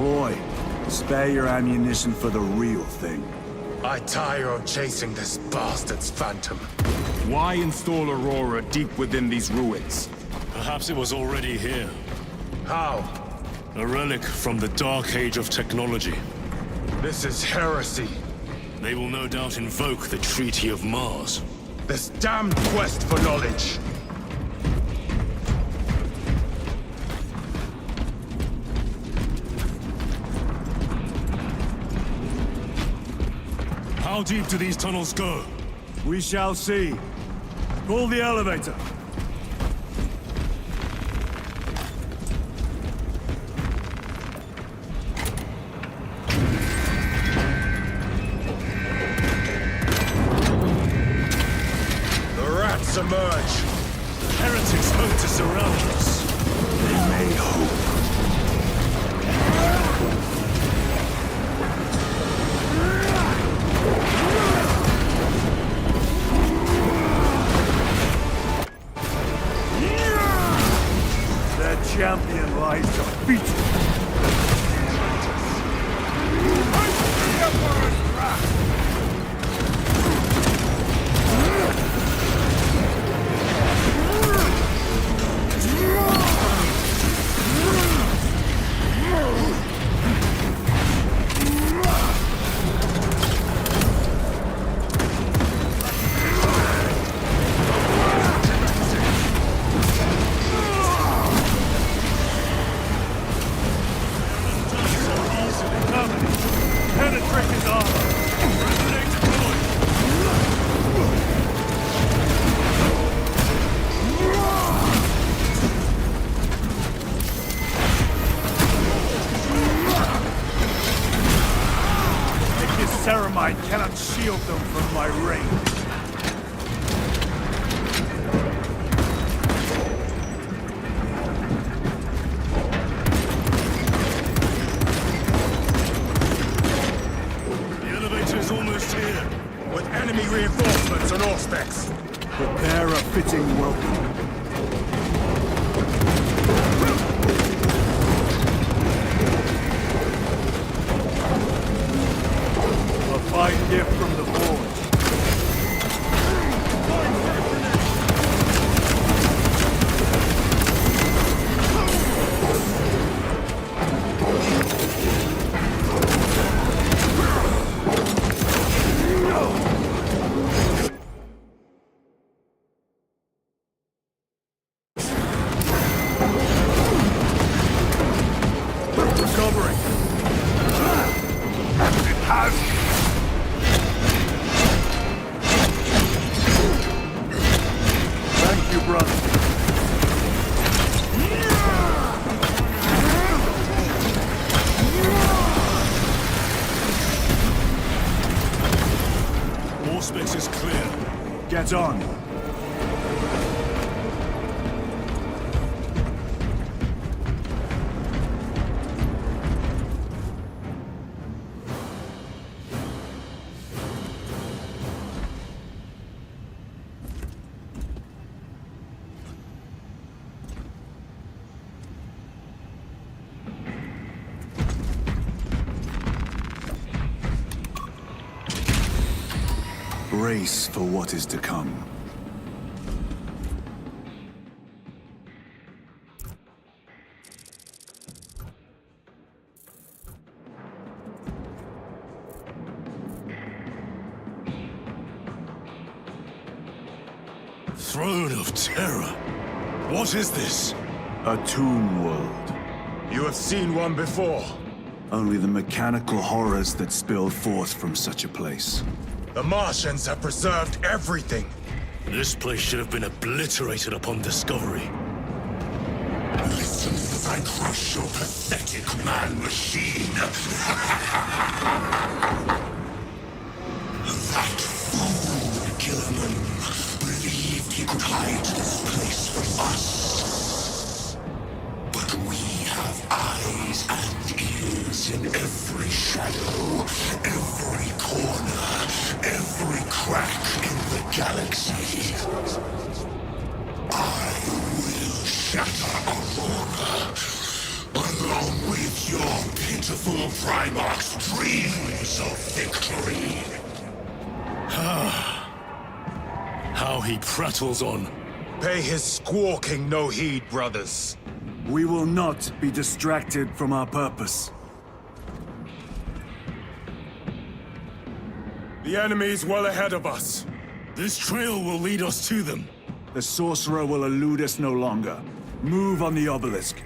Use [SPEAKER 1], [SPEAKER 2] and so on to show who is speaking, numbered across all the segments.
[SPEAKER 1] ploy. Spare your ammunition for the real thing.
[SPEAKER 2] I tire of chasing this bastard's phantom.
[SPEAKER 3] Why install Aurora deep within these ruins?
[SPEAKER 4] Perhaps it was already here.
[SPEAKER 2] How?
[SPEAKER 4] A relic from the Dark Age of technology.
[SPEAKER 2] This is heresy.
[SPEAKER 4] They will no doubt invoke the Treaty of Mars.
[SPEAKER 2] This damned quest for knowledge.
[SPEAKER 4] How deep do these tunnels go?
[SPEAKER 1] We shall see. Call the elevator.
[SPEAKER 2] The rats emerge.
[SPEAKER 4] Heretics hope to surround us.
[SPEAKER 1] They may hope. Champion lies defeated. I cannot shield them from my range.
[SPEAKER 4] The elevator is almost here.
[SPEAKER 2] With enemy reinforcements and auspex.
[SPEAKER 1] Prepare a fitting welcome. Fine gift from the forge. Recovering. It has. Brother.
[SPEAKER 4] More space is clear.
[SPEAKER 1] Get on. Brace for what is to come.
[SPEAKER 4] Throne of Terror. What is this?
[SPEAKER 1] A tomb world.
[SPEAKER 2] You have seen one before.
[SPEAKER 1] Only the mechanical horrors that spill forth from such a place.
[SPEAKER 2] The Martians have preserved everything.
[SPEAKER 4] This place should have been obliterated upon discovery.
[SPEAKER 5] Listen as I crush your pathetic man-machine. That fool, Killerman, believed he could hide this place from us. But we have eyes and ears in every shadow, every corner, every crack in the galaxy. I will shatter Aurora, along with your pitiful Primarch's dreams of victory.
[SPEAKER 4] How he prattles on.
[SPEAKER 2] Pay his squawking no heed, brothers.
[SPEAKER 1] We will not be distracted from our purpose.
[SPEAKER 3] The enemy's well ahead of us.
[SPEAKER 4] This trail will lead us to them.
[SPEAKER 1] The sorcerer will elude us no longer. Move on the obelisk.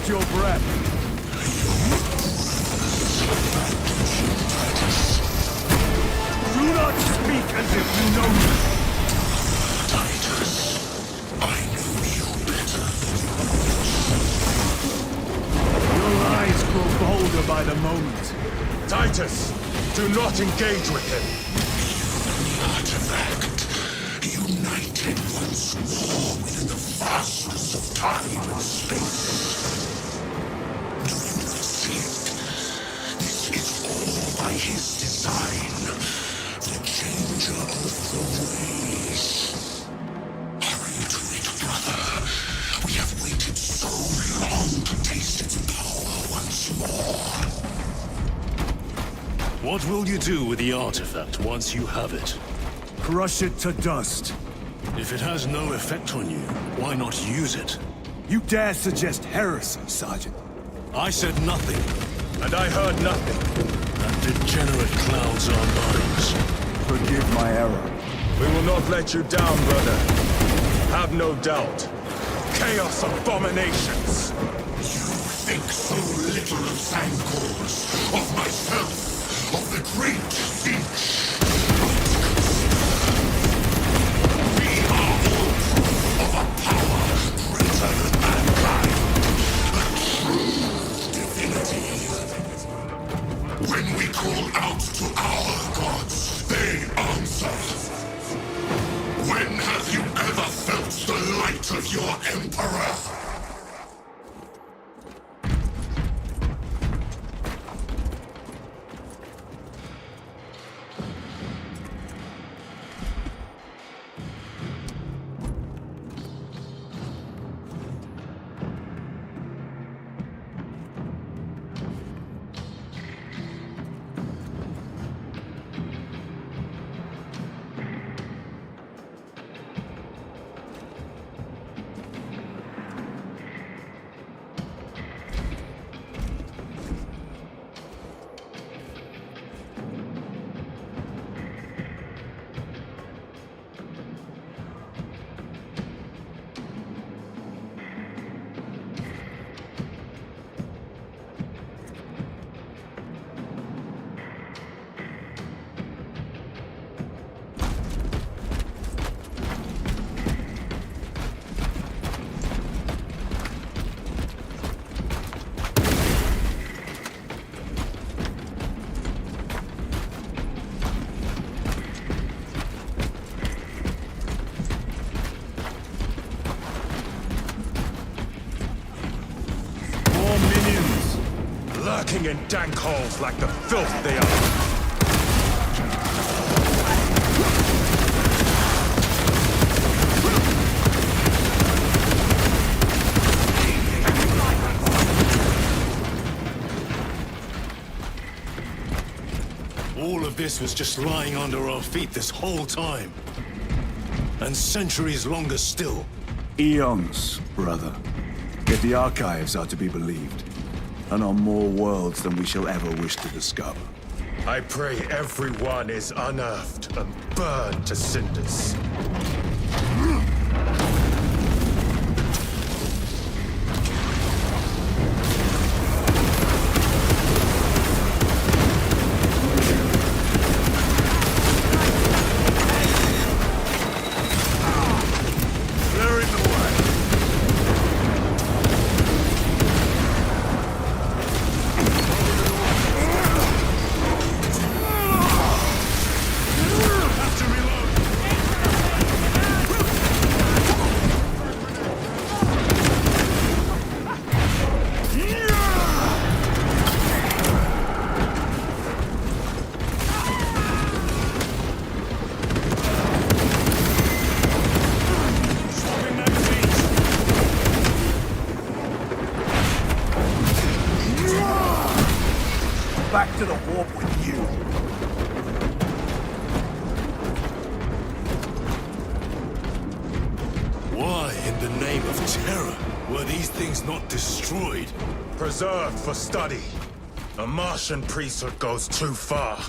[SPEAKER 1] Your breath. Do not speak as if you know me.
[SPEAKER 5] Titus, I know you better than
[SPEAKER 1] Your lies grow bolder by the moment.
[SPEAKER 2] Titus, do not engage with him.
[SPEAKER 5] the artifact, united once more within the fastness of time and space. Do you not see it? This is all by his design. The changer of the ways. Hurry to it, brother. We have waited so long to taste its power once more.
[SPEAKER 4] What will you do with the artifact once you have it?
[SPEAKER 1] Crush it to dust.
[SPEAKER 4] If it has no effect on you, why not use it?
[SPEAKER 1] You dare suggest heresy, Sergeant?
[SPEAKER 4] I said nothing.
[SPEAKER 2] And I heard nothing.
[SPEAKER 4] That degenerate clouds our minds.
[SPEAKER 1] Forgive my error.
[SPEAKER 2] We will not let you down, brother. Have no doubt. Chaos abominations.
[SPEAKER 5] You think so little of Sancors, of myself, of the great Finch. We are all proof of a power greater than mankind. A true divinity. When we call out to our gods, they answer. When have you ever felt the light of your Emperor?
[SPEAKER 2] Lurking in dank holes like the filth they are.
[SPEAKER 4] abyss was just lying under our feet this whole time. And centuries longer still.
[SPEAKER 1] Eons, brother. If the archives are to be believed. And on more worlds than we shall ever wish to discover.
[SPEAKER 2] I pray everyone is unearthed and burned to cinders.
[SPEAKER 1] Back to the warp with you.
[SPEAKER 4] Why, in the name of terror, were these things not destroyed?
[SPEAKER 2] Preserved for study. A Martian priesthood goes too far.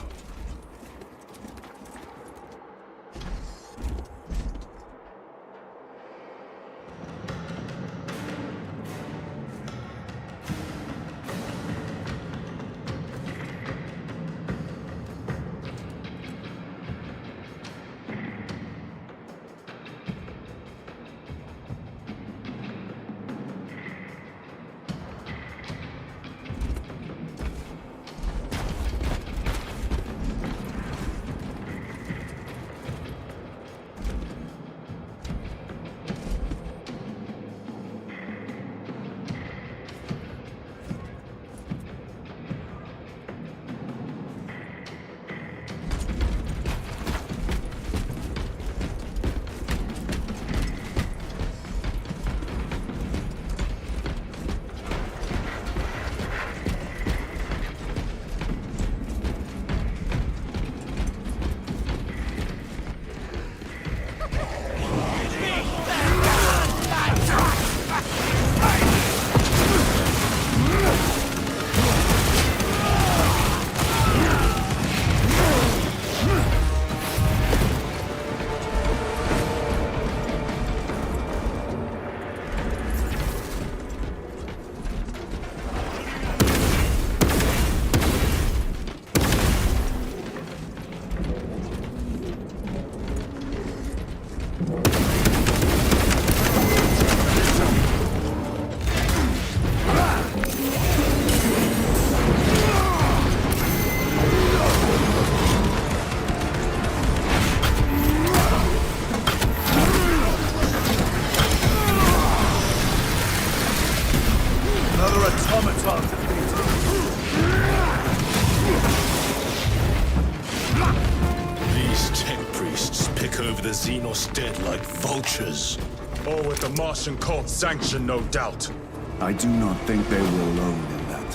[SPEAKER 4] Xenos dead like vultures.
[SPEAKER 2] Or with the Martian cult's sanction, no doubt.
[SPEAKER 1] I do not think they were alone in that.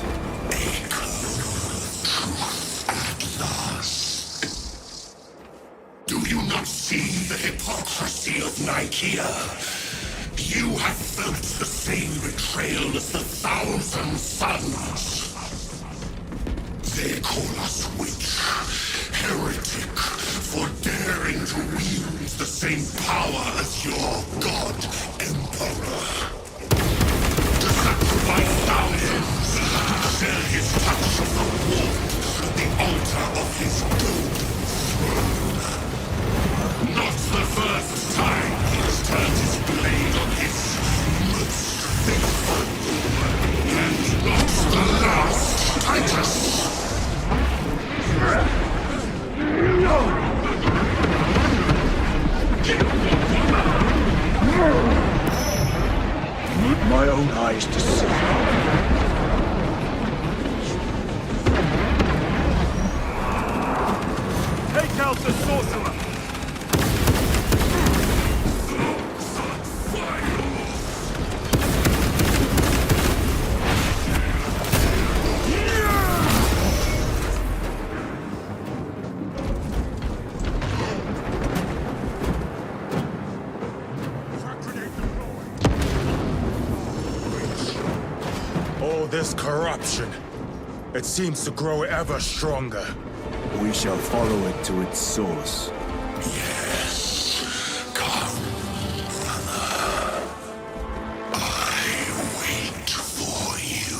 [SPEAKER 5] Truth at last. Do you not see the hypocrisy of Nicaea? You have felt the same betrayal as the Thousand Suns. They call us witch, heretic, for daring to wield the same power as your god, Emperor. To sacrifice thousands, to share his touch of the warmth at the altar of his golden throne. Not the first time he has turned his blade on his most faithful, and not the last, Titus.
[SPEAKER 1] Need my own eyes to see.
[SPEAKER 3] Take out the sorcerer!
[SPEAKER 2] all this corruption? It seems to grow ever stronger.
[SPEAKER 1] We shall follow it to its source.
[SPEAKER 5] Yes. Come, brother. I wait for you.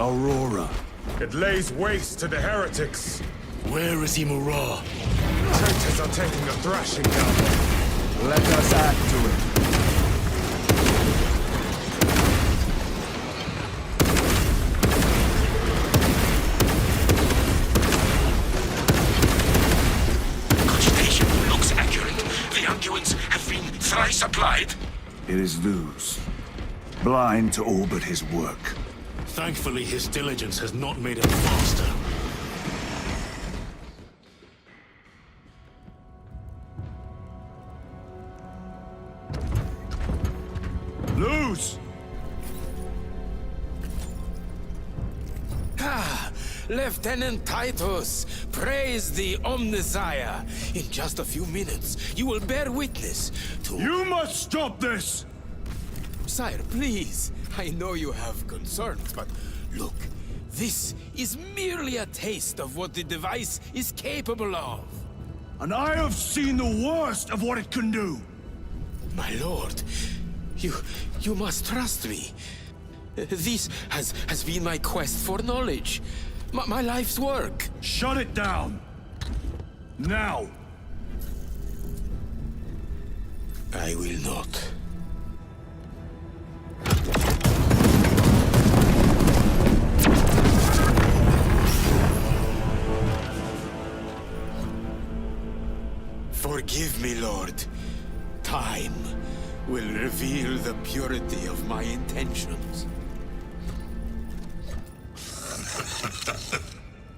[SPEAKER 1] Aurora.
[SPEAKER 2] It lays waste to the heretics.
[SPEAKER 4] Where is Imura?
[SPEAKER 2] Traitors are taking a thrashing down there.
[SPEAKER 1] Let us add to it. It is Luz, blind to all but his work.
[SPEAKER 4] Thankfully, his diligence has not made him faster.
[SPEAKER 3] Luz!
[SPEAKER 6] Lieutenant Titus, praise the Omnissiah. In just a few minutes, you will bear witness to...
[SPEAKER 3] You must stop this!
[SPEAKER 6] Sire, please. I know you have concerns, but look, this is merely a taste of what the device is capable of.
[SPEAKER 3] And I have seen the worst of what it can do!
[SPEAKER 6] My lord, you must trust me. This has been my quest for knowledge. My life's work.
[SPEAKER 3] Shut it down! Now!
[SPEAKER 6] I will not. Forgive me, Lord. Time will reveal the purity of my intentions.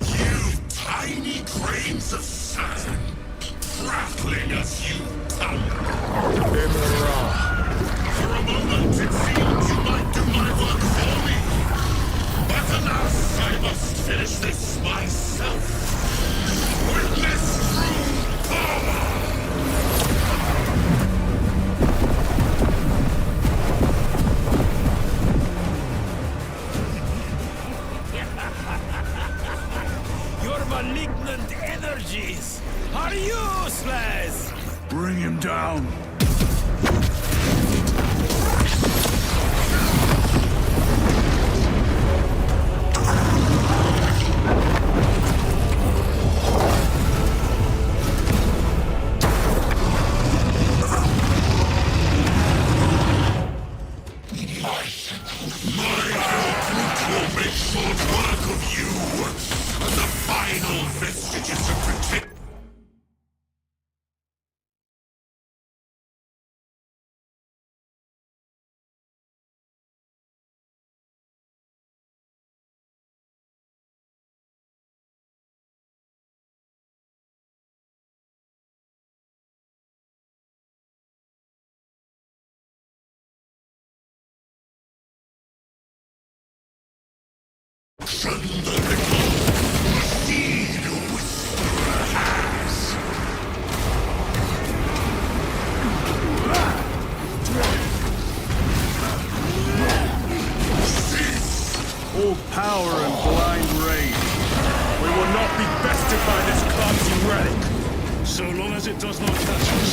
[SPEAKER 5] You tiny grains of sand, prattling as you tumble. For a moment it seemed you might do my work for me. But alas, I must finish this myself. Witness true power!
[SPEAKER 6] Malignant energies are useless!
[SPEAKER 3] Bring him down!
[SPEAKER 5] From the little seed whisperer has.
[SPEAKER 3] All power and blind rage. We will not be bested by this clumsy relic.
[SPEAKER 4] So long as it does not touch us.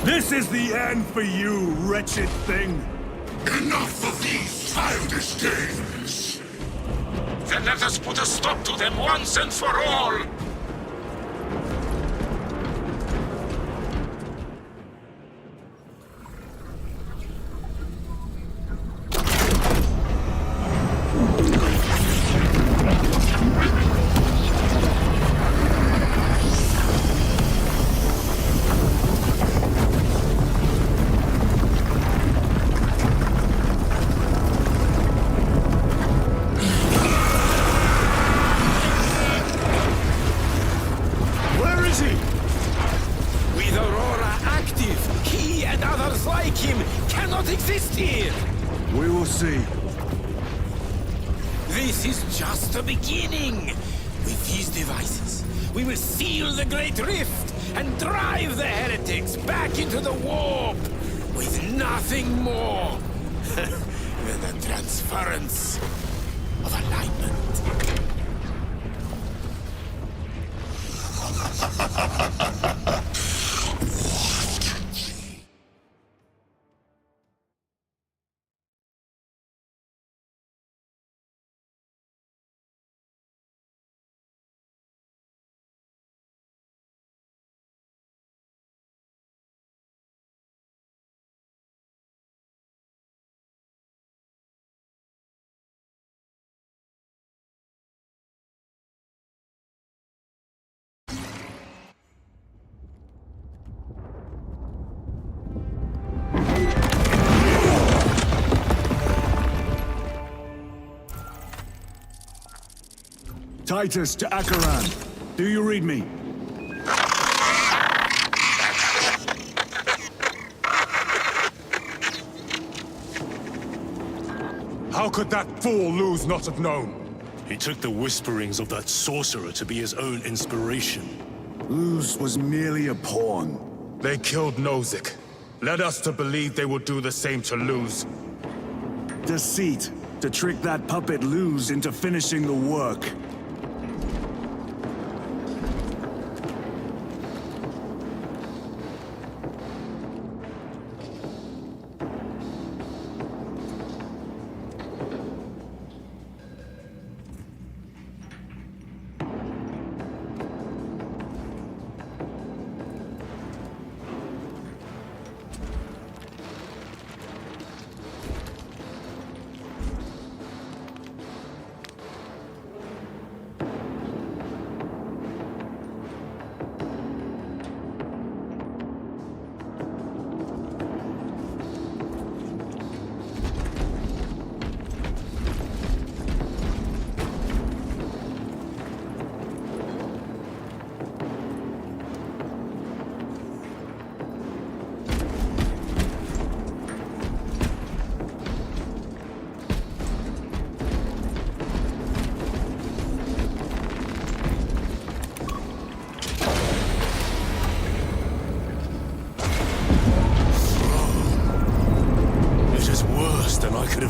[SPEAKER 3] This is the end for you, wretched thing!
[SPEAKER 5] Enough of these childish games!
[SPEAKER 2] Then let us put a stop to them once and for all!
[SPEAKER 6] beings like him cannot exist here!
[SPEAKER 1] We will see.
[SPEAKER 6] This is just the beginning! With these devices, we will seal the Great Rift and drive the heretics back into the warp with nothing more than the transference of alignment.
[SPEAKER 1] Titus to Acheran. Do you read me?
[SPEAKER 2] How could that fool Luz not have known?
[SPEAKER 4] He took the whisperings of that sorcerer to be his own inspiration.
[SPEAKER 1] Luz was merely a pawn.
[SPEAKER 2] They killed Nozick. Led us to believe they would do the same to Luz.
[SPEAKER 1] Deceit. To trick that puppet Luz into finishing the work.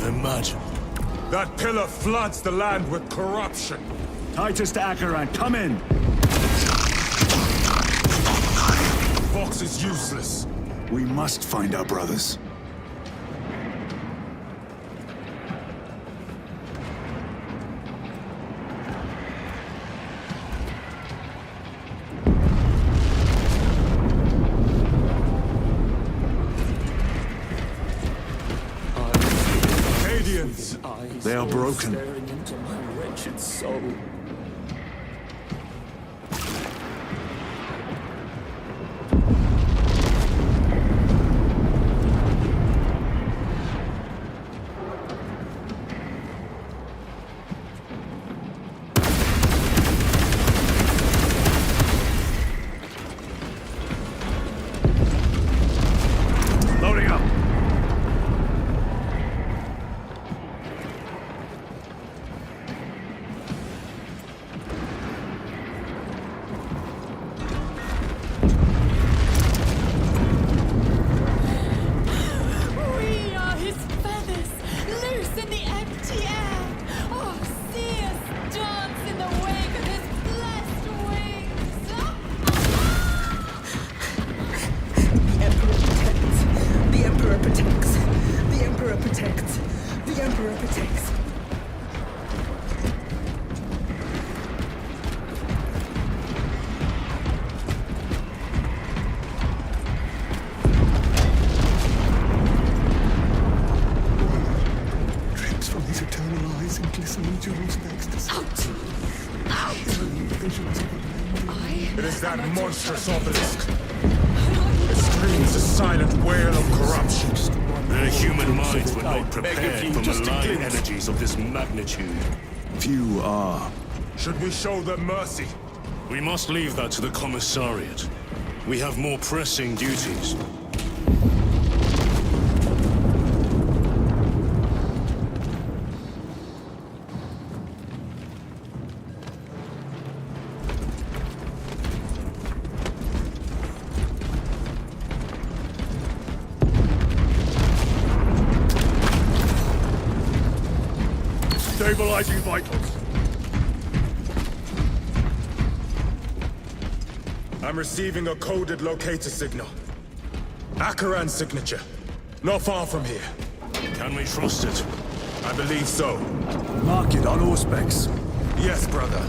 [SPEAKER 4] Imagine.
[SPEAKER 2] That pillar floods the land with corruption.
[SPEAKER 1] Titus to Acheran, come in!
[SPEAKER 2] Vox is useless.
[SPEAKER 1] We must find our brothers. They are broken.
[SPEAKER 7] Staring into my wretched soul.
[SPEAKER 1] Loading up.
[SPEAKER 2] It is that monstrous obelisk. It screams a silent wail of corruption.
[SPEAKER 4] Their human minds were not prepared for malign energies of this magnitude.
[SPEAKER 1] Few are.
[SPEAKER 2] Should we show them mercy?
[SPEAKER 4] We must leave that to the commissariat. We have more pressing duties.
[SPEAKER 3] Stabilizing vitals.
[SPEAKER 2] I'm receiving a coded locator signal. Akaran's signature. Not far from here.
[SPEAKER 4] Can we trust it?
[SPEAKER 2] I believe so.
[SPEAKER 1] Mark it on all specs.
[SPEAKER 2] Yes, brother.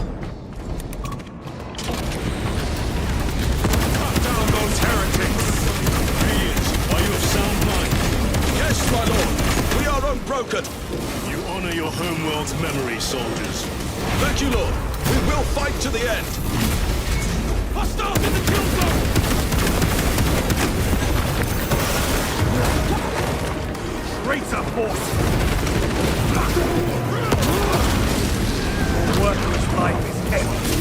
[SPEAKER 2] Cut down those heretics!
[SPEAKER 4] Aliens, are you of sound mind?
[SPEAKER 3] Yes, my lord. We are unbroken.
[SPEAKER 4] You honor your homeworld's memory, soldiers.
[SPEAKER 3] Thank you, lord. We will fight to the end. Hostiles in the kill zone! Traitor force! Worthless life is empty.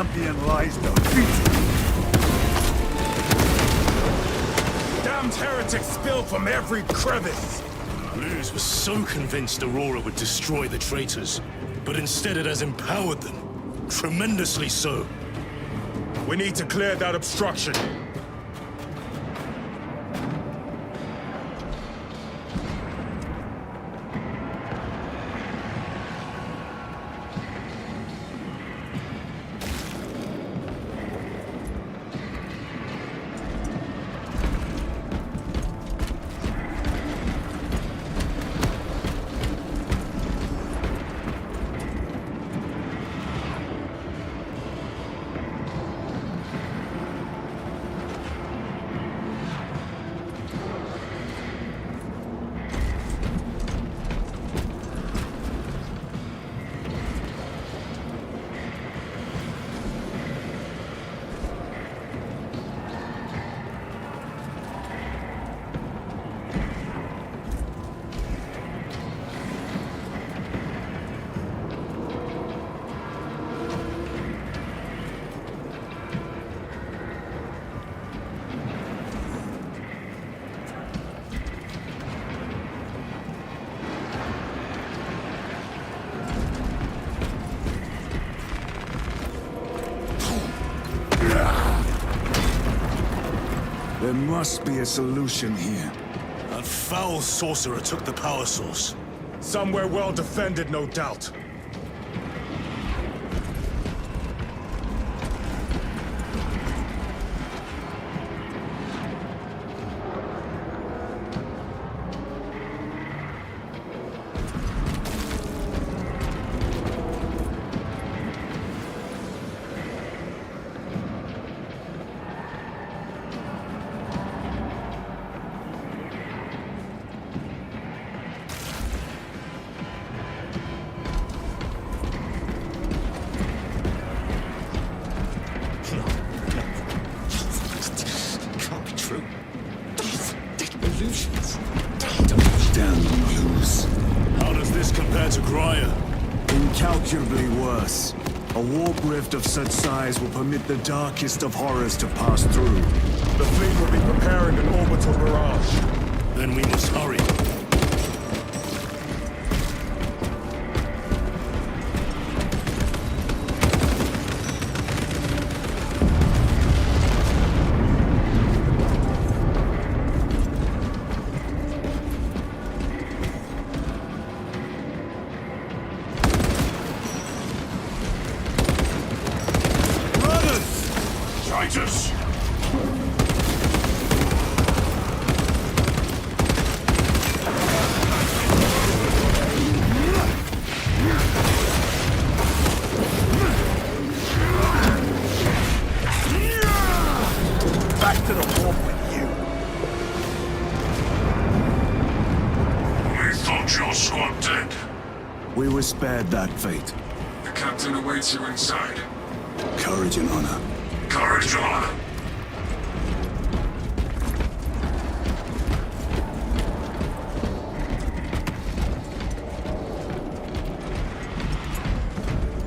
[SPEAKER 1] champion lies defeated.
[SPEAKER 2] Damned heretics spill from every crevice!
[SPEAKER 4] Luz was so convinced Aurora would destroy the traitors, but instead it has empowered them. Tremendously so.
[SPEAKER 2] We need to clear that obstruction.
[SPEAKER 1] There must be a solution here.
[SPEAKER 4] That foul sorcerer took the power source.
[SPEAKER 2] Somewhere well defended, no doubt.
[SPEAKER 1] Incalculably worse. A warp rift of such size will permit the darkest of horrors to pass through.
[SPEAKER 2] The fleet will be preparing an orbital barrage.
[SPEAKER 4] Then we must hurry.
[SPEAKER 1] We were spared that fate.
[SPEAKER 5] The captain awaits you inside.
[SPEAKER 1] Courage and honor.
[SPEAKER 5] Courage and honor.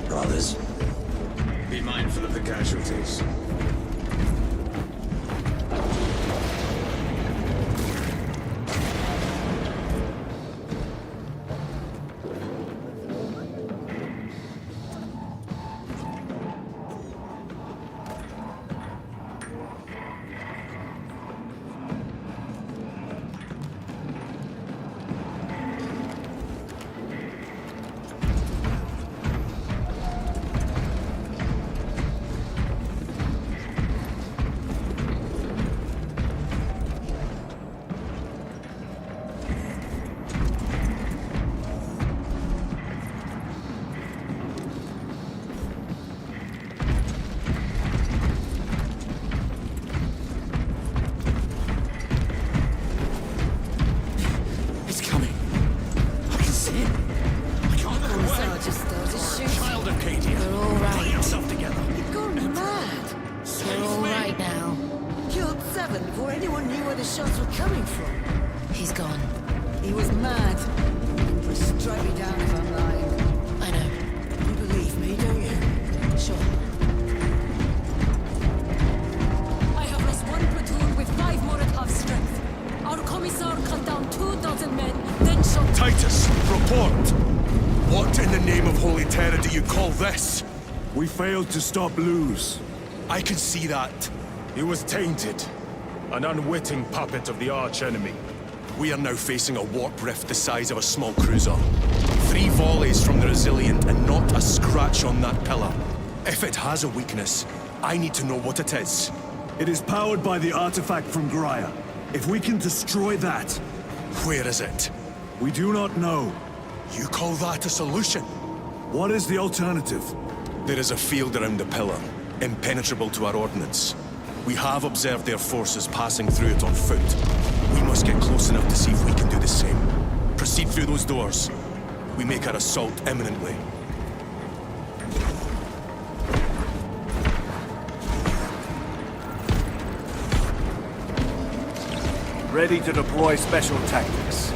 [SPEAKER 7] Brothers, be mindful of the casualties.
[SPEAKER 8] Strike me down if I'm lying. I know. You believe me, don't you? Sure.
[SPEAKER 2] Titus, report! What in the name of Holy Terror do you call this?
[SPEAKER 1] We failed to stop Luz.
[SPEAKER 2] I can see that. He was tainted. An unwitting puppet of the arch-enemy. We are now facing a warp rift the size of a small cruiser. 3 volleys from the Resilient and not a scratch on that pillar. If it has a weakness, I need to know what it is.
[SPEAKER 1] It is powered by the artifact from Graia. If we can destroy that...
[SPEAKER 2] Where is it?
[SPEAKER 1] We do not know.
[SPEAKER 2] You call that a solution?
[SPEAKER 1] What is the alternative?
[SPEAKER 2] There is a field around the pillar, impenetrable to our ordnance. We have observed their forces passing through it on foot. We must get close enough to see if we can do the same. Proceed through those doors. We make our assault imminently.
[SPEAKER 1] Ready to deploy special tactics.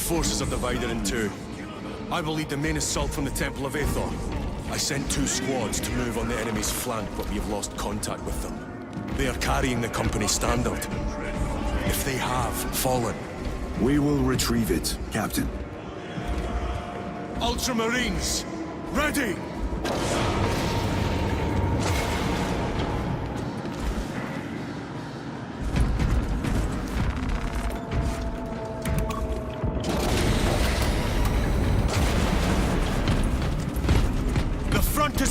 [SPEAKER 2] Forces are divided in 2. I will lead the main assault from the Temple of Aethor. I sent 2 squads to move on the enemy's flank, but we have lost contact with them. They are carrying the company standard. If they have fallen...
[SPEAKER 1] We will retrieve it, Captain.
[SPEAKER 2] Ultramarines! Ready!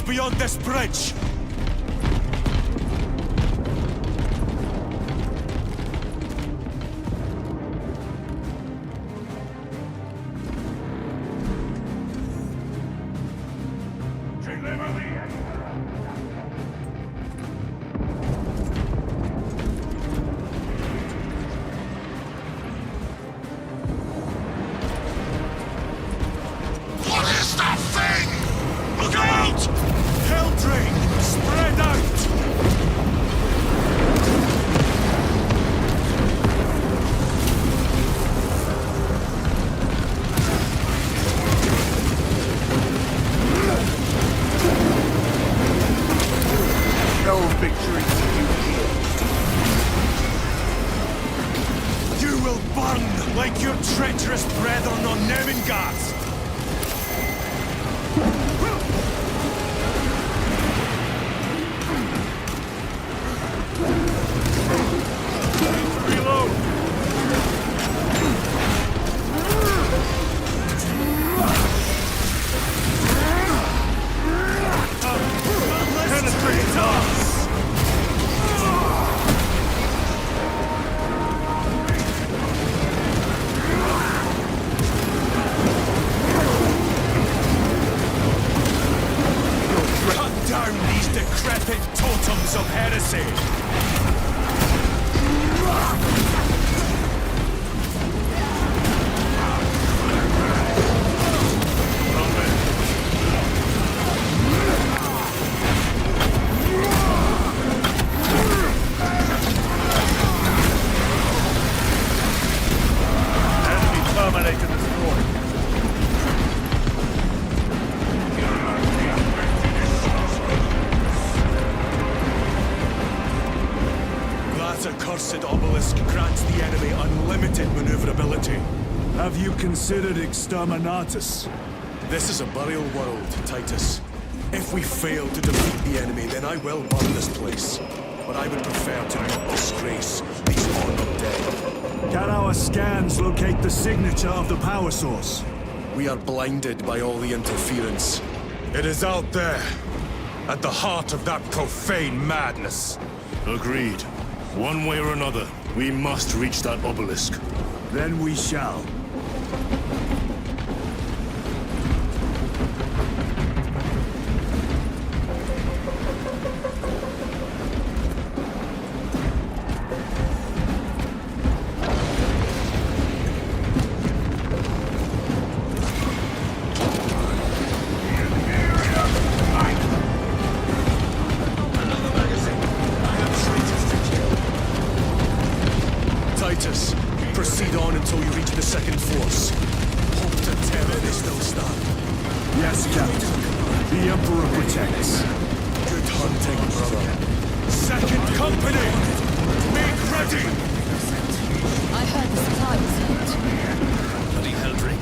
[SPEAKER 2] Beyond this bridge!
[SPEAKER 5] What is that thing? Look out!
[SPEAKER 2] Heraldry! Spread out!
[SPEAKER 1] No victory for you here.
[SPEAKER 2] You will burn like your treacherous brethren on Nemengath! Totems of heresy!
[SPEAKER 3] Enemy terminated the destroyed.
[SPEAKER 2] Accursed obelisk grants the enemy unlimited maneuverability.
[SPEAKER 1] Have you considered Exterminatus?
[SPEAKER 2] This is a burial world, Titus. If we fail to defeat the enemy, then I will burn this place. But I would prefer to not disgrace these honored dead.
[SPEAKER 3] Can our scans locate the signature of the power source?
[SPEAKER 2] We are blinded by all the interference. It is out there, at the heart of that profane madness.
[SPEAKER 4] Agreed. One way or another, we must reach that obelisk.
[SPEAKER 3] Then we shall.
[SPEAKER 2] Proceed on until you reach the second force. Hope to terror this still stand.
[SPEAKER 3] Yes, Captain. The Emperor protects.
[SPEAKER 2] Good hunting, brother. Second company! Make ready!
[SPEAKER 8] I heard the supply was hit.
[SPEAKER 4] Bloody Heraldry.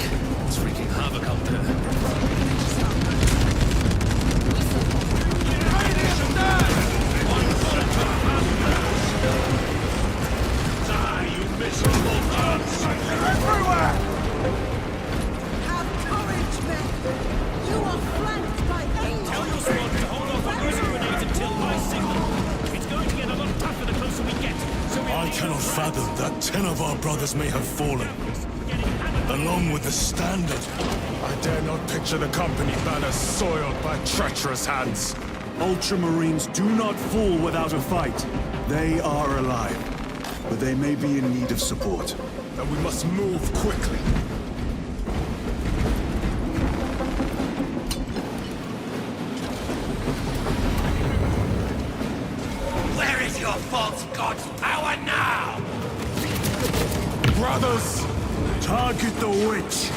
[SPEAKER 4] It's wreaking havoc out there.
[SPEAKER 9] Have courage, men! You are flanked by angels!
[SPEAKER 10] Tell your squad to hold off on using grenades until I signal. It's going to get a lot tougher the closer we get. So
[SPEAKER 4] I cannot fathom that 10 of our brothers may have fallen. Along with the Standard.
[SPEAKER 2] I dare not picture the company banner soiled by treacherous hands.
[SPEAKER 3] Ultramarines do not fall without a fight. They are alive, but they may be in need of support.
[SPEAKER 2] And we must move quickly.
[SPEAKER 6] Where is your false god's power now?
[SPEAKER 2] Brothers!
[SPEAKER 3] Target the witch!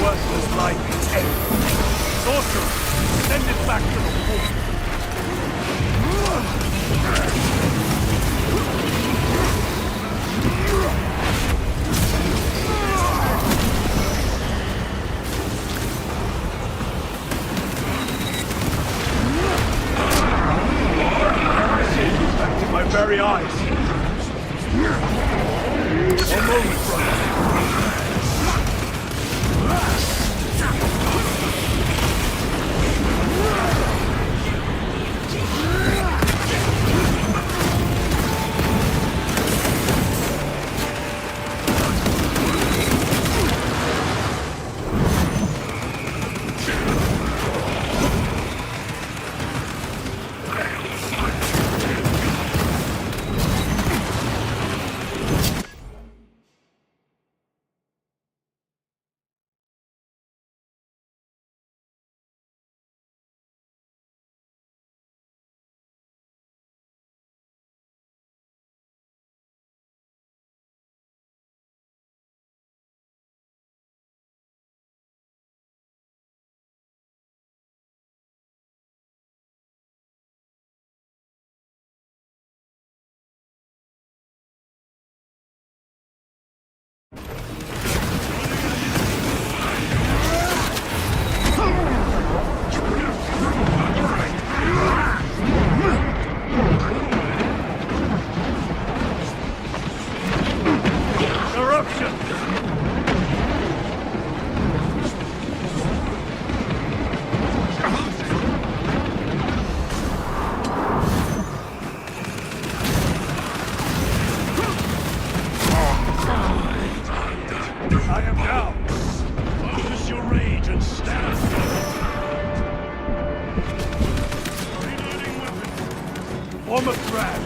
[SPEAKER 3] Worthless light take. Sorcerer, send it back to the fort. Back to my very eyes. A moment, brother. Form a grab.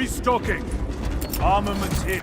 [SPEAKER 3] Restocking. Armaments here.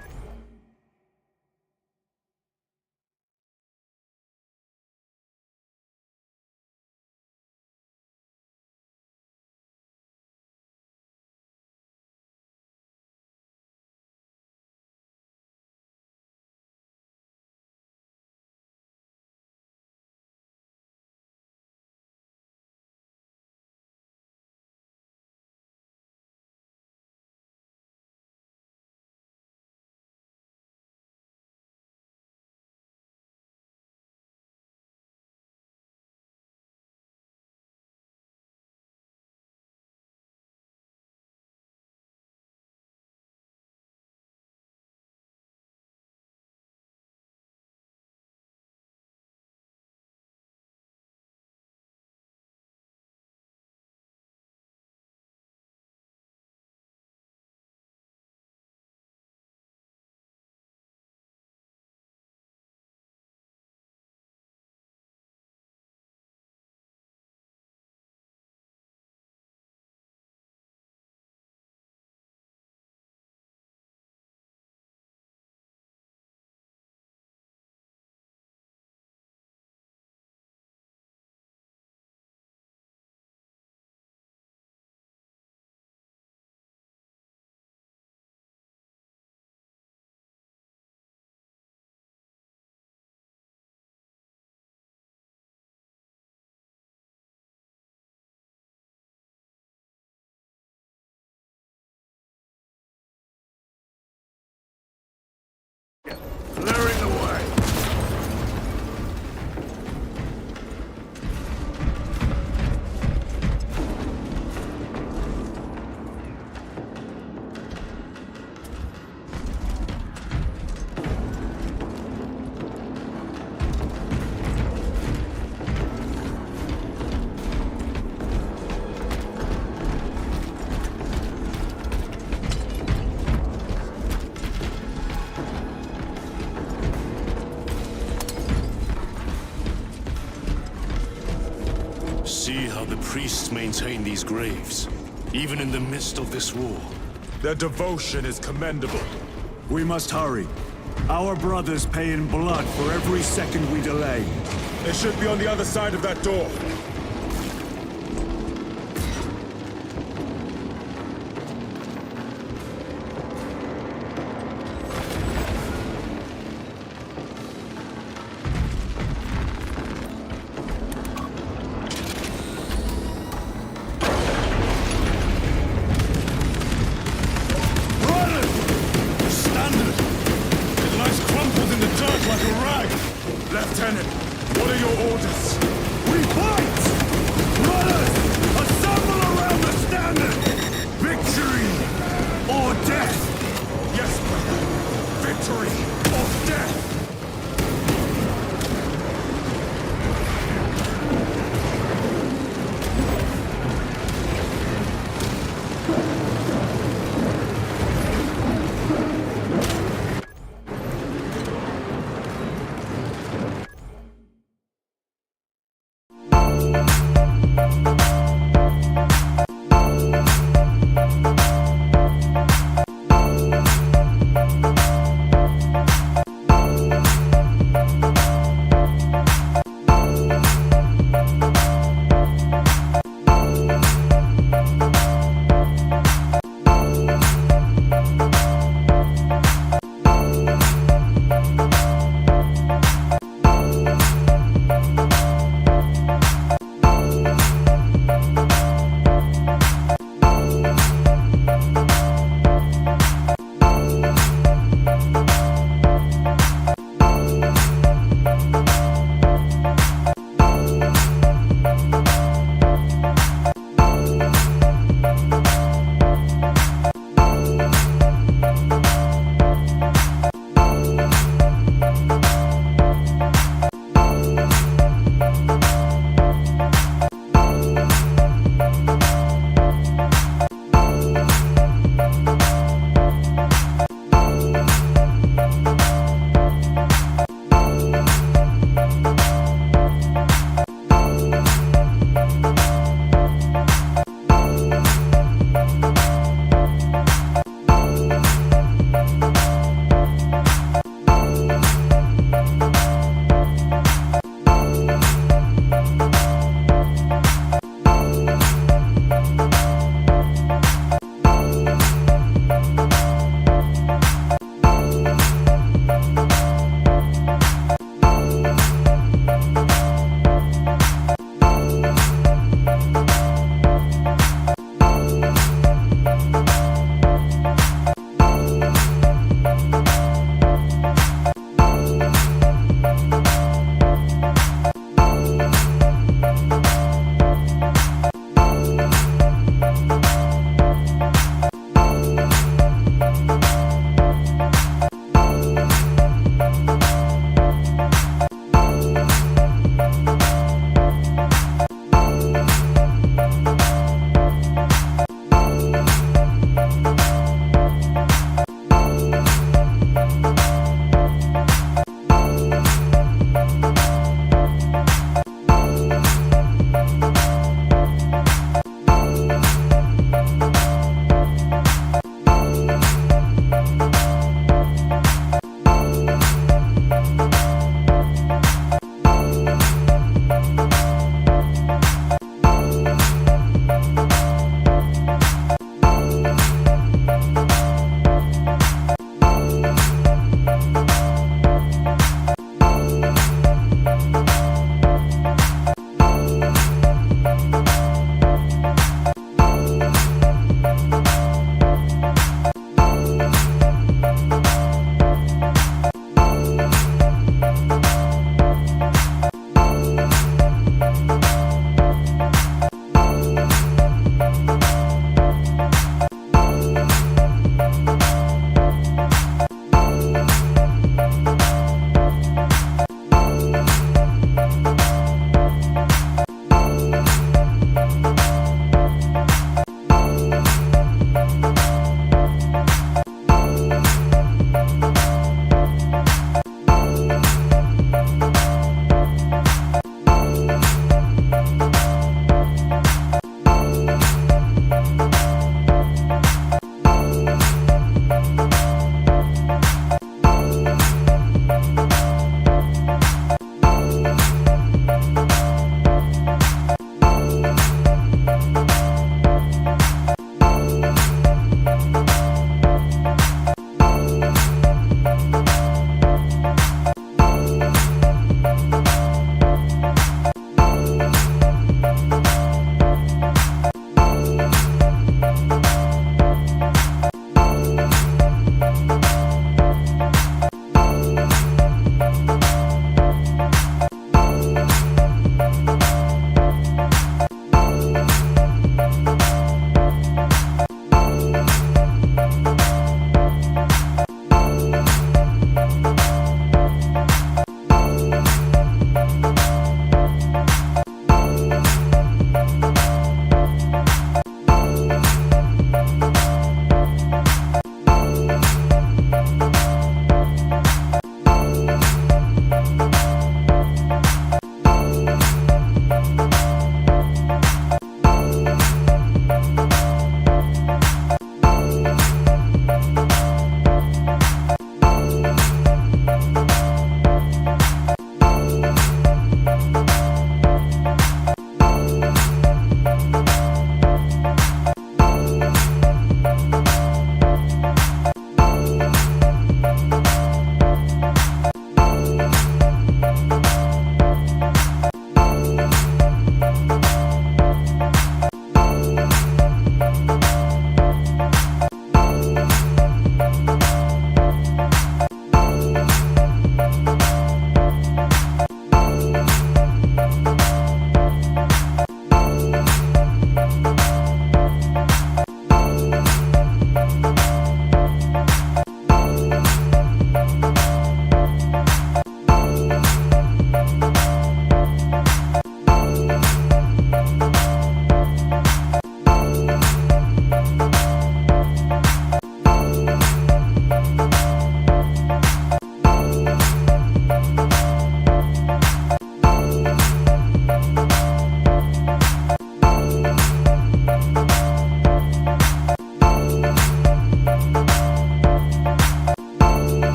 [SPEAKER 3] Clearing the way.
[SPEAKER 4] See how the priests maintain these graves, even in the midst of this war.
[SPEAKER 2] Their devotion is commendable.
[SPEAKER 1] We must hurry. Our brothers pay in blood for every second we delay.
[SPEAKER 2] They should be on the other side of that door. Lieutenant, what are your orders?
[SPEAKER 3] We fight! Brothers, assemble around the standard! Victory or death!
[SPEAKER 2] Yes, brother. Victory or death!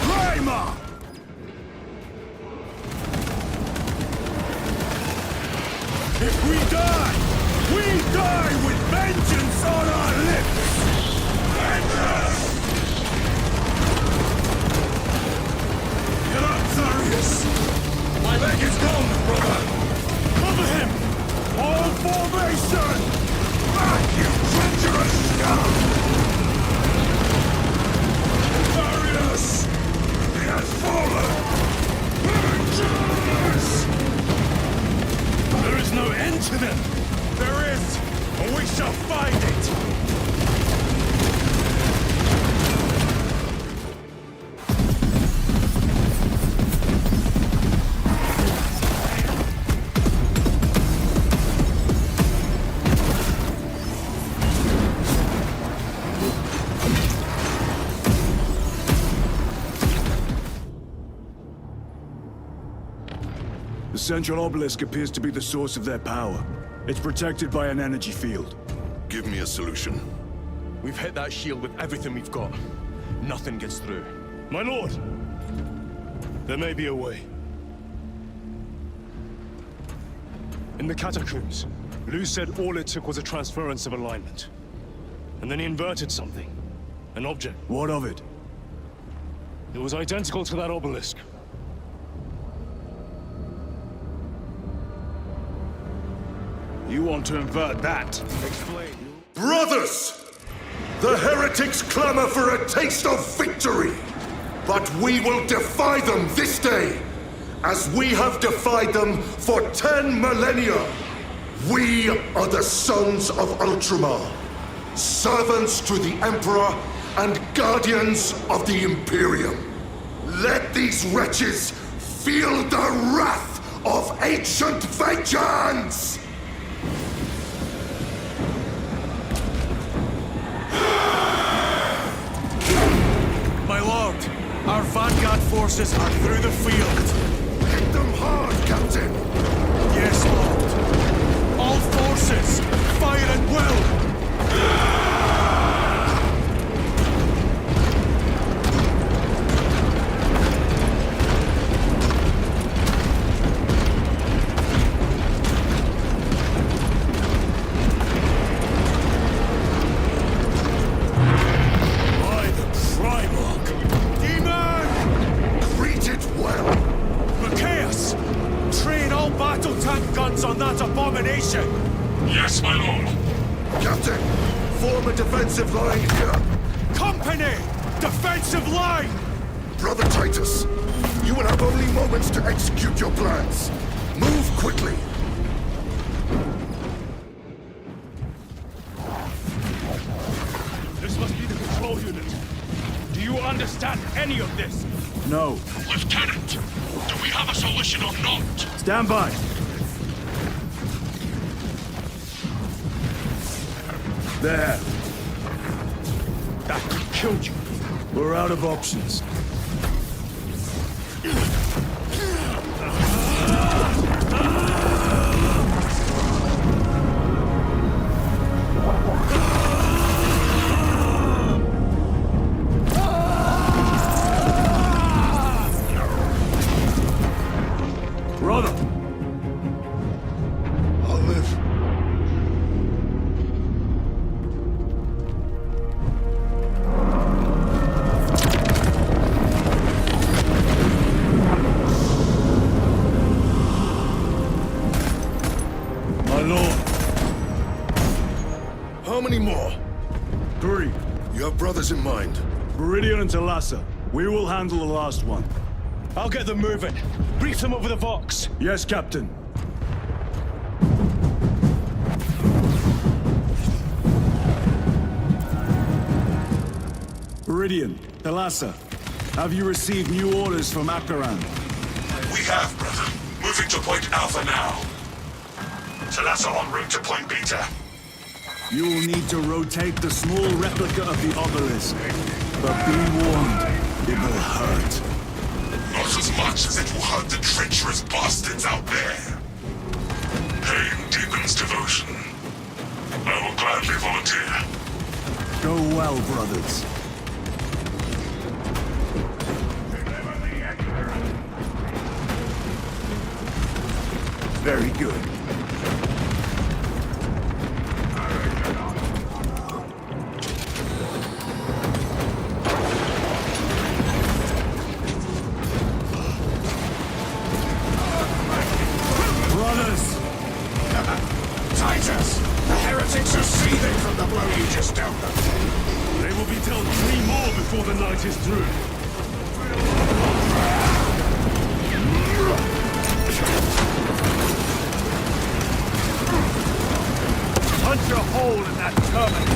[SPEAKER 3] KaRuMa! If we die with vengeance on our lips! Vengeance! Get up, Astartes! My leg is gone, brother! Cover him! All formation! Back, you treacherous scum! Astartes! He has fallen! Vengeance!
[SPEAKER 4] There is no end to them!
[SPEAKER 3] There is, and we shall find it!
[SPEAKER 1] The central obelisk appears to be the source of their power. It's protected by an energy field.
[SPEAKER 2] Give me a solution.
[SPEAKER 3] We've hit that shield with everything we've got. Nothing gets through.
[SPEAKER 4] My lord! There may be a way. In the Catacombs, Lu said all it took was a transference of alignment. And then he inverted something. An object.
[SPEAKER 1] What of it?
[SPEAKER 4] It was identical to that obelisk.
[SPEAKER 3] You want to invert that? Explain.
[SPEAKER 5] Brothers! The heretics clamor for a taste of victory! But we will defy them this day, as we have defied them for 10 millennia! We are the sons of Ultramar, servants to the Emperor and guardians of the Imperium. Let these wretches feel the wrath of ancient vengeance!
[SPEAKER 3] My lord, our vanguard forces are through the field.
[SPEAKER 5] Hit them hard, Captain!
[SPEAKER 3] Yes, lord. All forces, fire at will! On that abomination!
[SPEAKER 5] Yes, my lord! Captain, form a defensive line here!
[SPEAKER 3] Company! Defensive line!
[SPEAKER 5] Brother Titus, you will have only moments to execute your plans. Move quickly!
[SPEAKER 3] This must be the control unit. Do you understand any of this?
[SPEAKER 1] No.
[SPEAKER 5] Lieutenant, do we have a solution or not?
[SPEAKER 1] Stand by. There.
[SPEAKER 3] That could kill you.
[SPEAKER 1] We're out of options.
[SPEAKER 3] Brother!
[SPEAKER 5] I'll live. How many more?
[SPEAKER 1] 3.
[SPEAKER 5] You have brothers in mind?
[SPEAKER 1] Viridian and Talassa. We will handle the last one.
[SPEAKER 3] I'll get them moving. Brief them over the Vox.
[SPEAKER 1] Yes, Captain. Viridian, Talassa, have you received new orders from Akaran?
[SPEAKER 5] We have, brother. Moving to Point Alpha now. Talassa en route to Point Beta.
[SPEAKER 1] You will need to rotate the small replica of the obelisk. But be warned, it will hurt.
[SPEAKER 5] Not as much as it will hurt the treacherous bastards out there. Pain deepens devotion. I will gladly volunteer.
[SPEAKER 1] Go well, brothers. Very good.
[SPEAKER 5] Brothers! Titus! The heretics are seething from the blow you just dealt them.
[SPEAKER 3] They will be dealt 3 more before the night is through. Punch a hole in that terminal.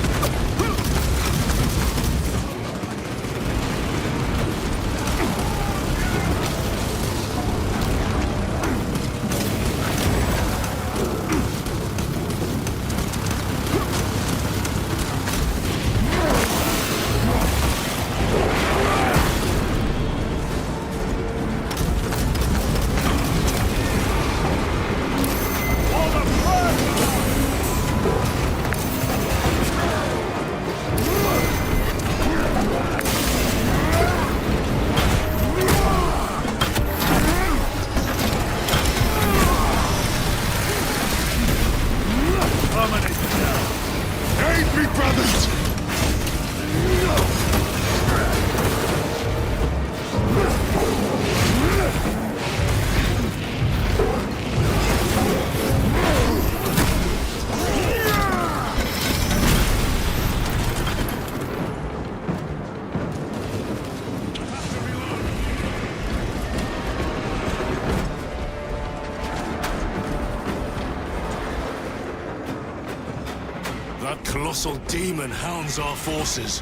[SPEAKER 4] That colossal demon hounds our forces.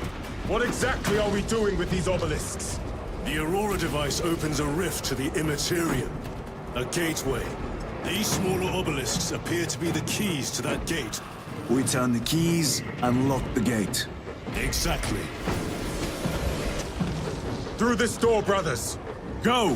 [SPEAKER 2] What exactly are we doing with these obelisks?
[SPEAKER 4] The Aurora device opens a rift to the Immaterium. A gateway. These smaller obelisks appear to be the keys to that gate.
[SPEAKER 1] We turn the keys and lock the gate.
[SPEAKER 4] Exactly.
[SPEAKER 2] Through this door, brothers!
[SPEAKER 3] Go!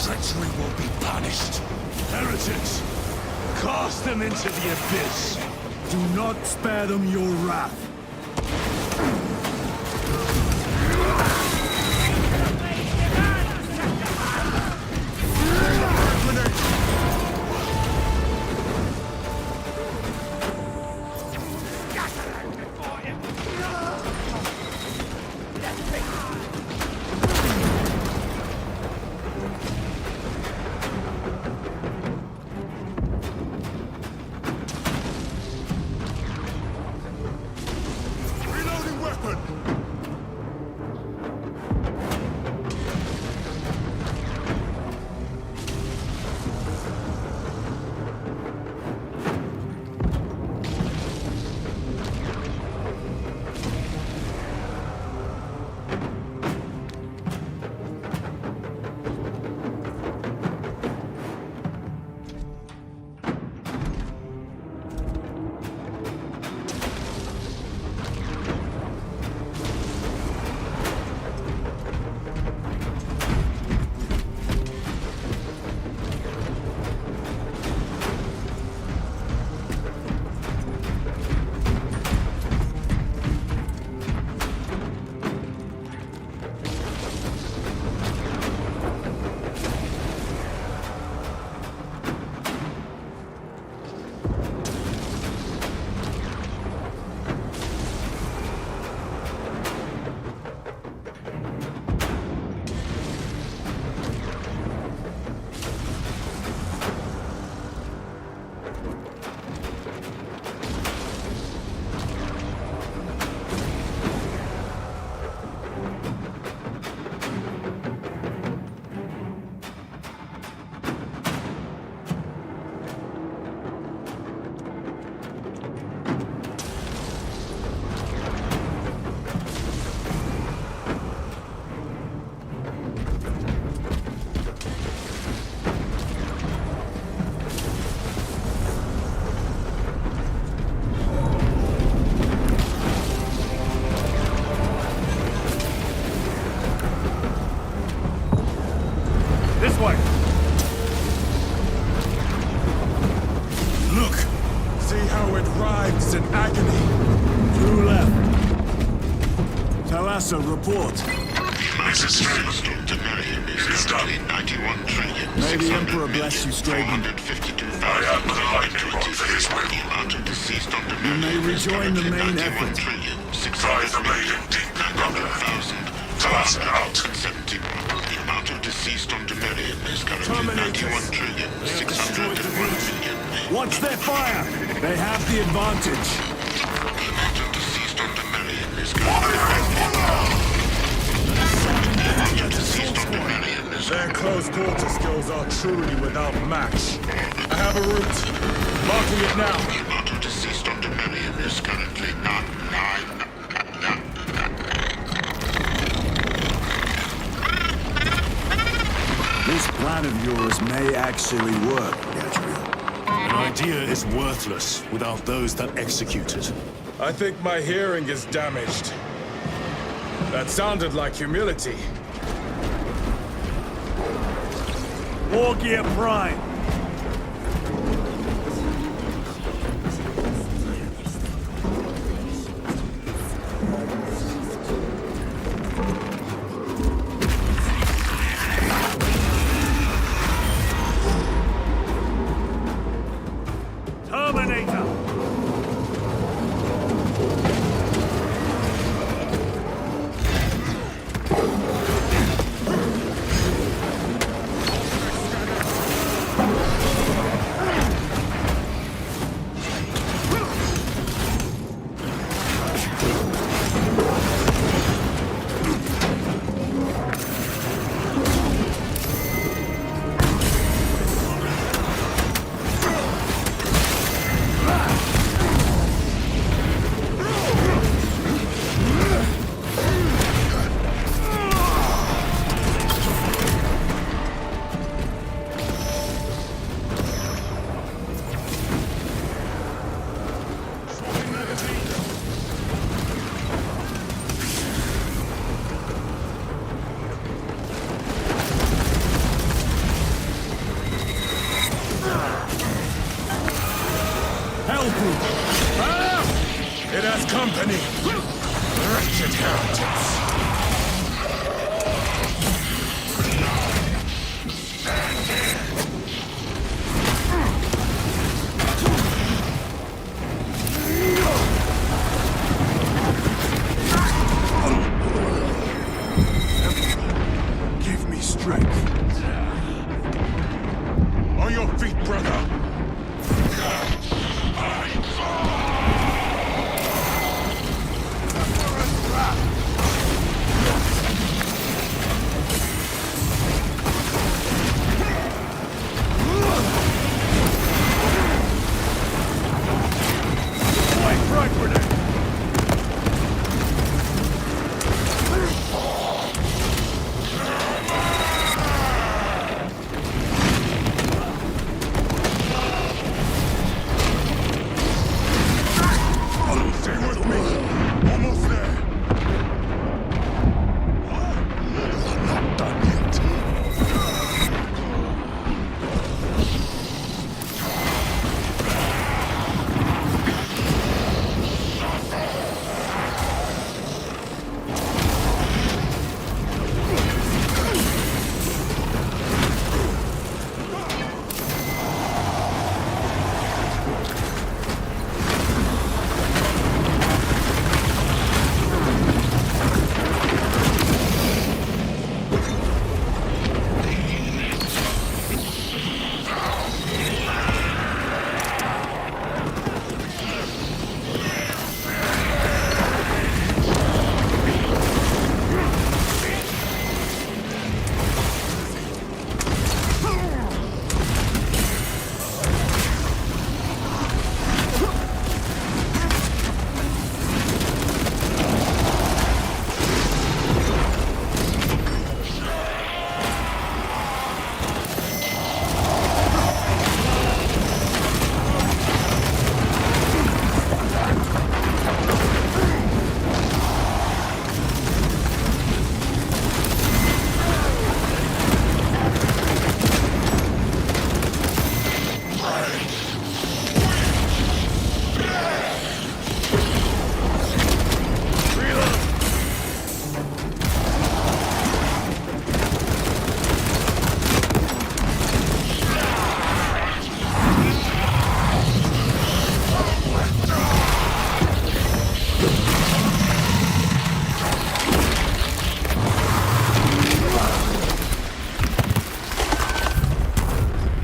[SPEAKER 5] Treachery will be punished.
[SPEAKER 4] Heretics! Cast them into the abyss!
[SPEAKER 3] Do not spare them your wrath.
[SPEAKER 1] NASA, report. May the Emperor bless you, Straben. You may rejoin the main effort.
[SPEAKER 5] Try the maiden deep Blast out. The amount of deceased on Demerium is currently 91,601,000,000.
[SPEAKER 1] Watch their fire! They have the advantage.
[SPEAKER 5] The amount of deceased on Demerium is currently
[SPEAKER 3] Their close quarter skills are truly without match. I have a route. Marking it now.
[SPEAKER 5] The amount of deceased on Demerium is currently not 9.
[SPEAKER 1] This plan of yours may actually work, Gabriel.
[SPEAKER 4] An idea is worthless without those that execute it.
[SPEAKER 3] I think my hearing is damaged. That sounded like humility.
[SPEAKER 1] War Gear Prime.
[SPEAKER 3] It has company. Wretched heretics.
[SPEAKER 1] Give me strength.
[SPEAKER 3] On your feet, brother.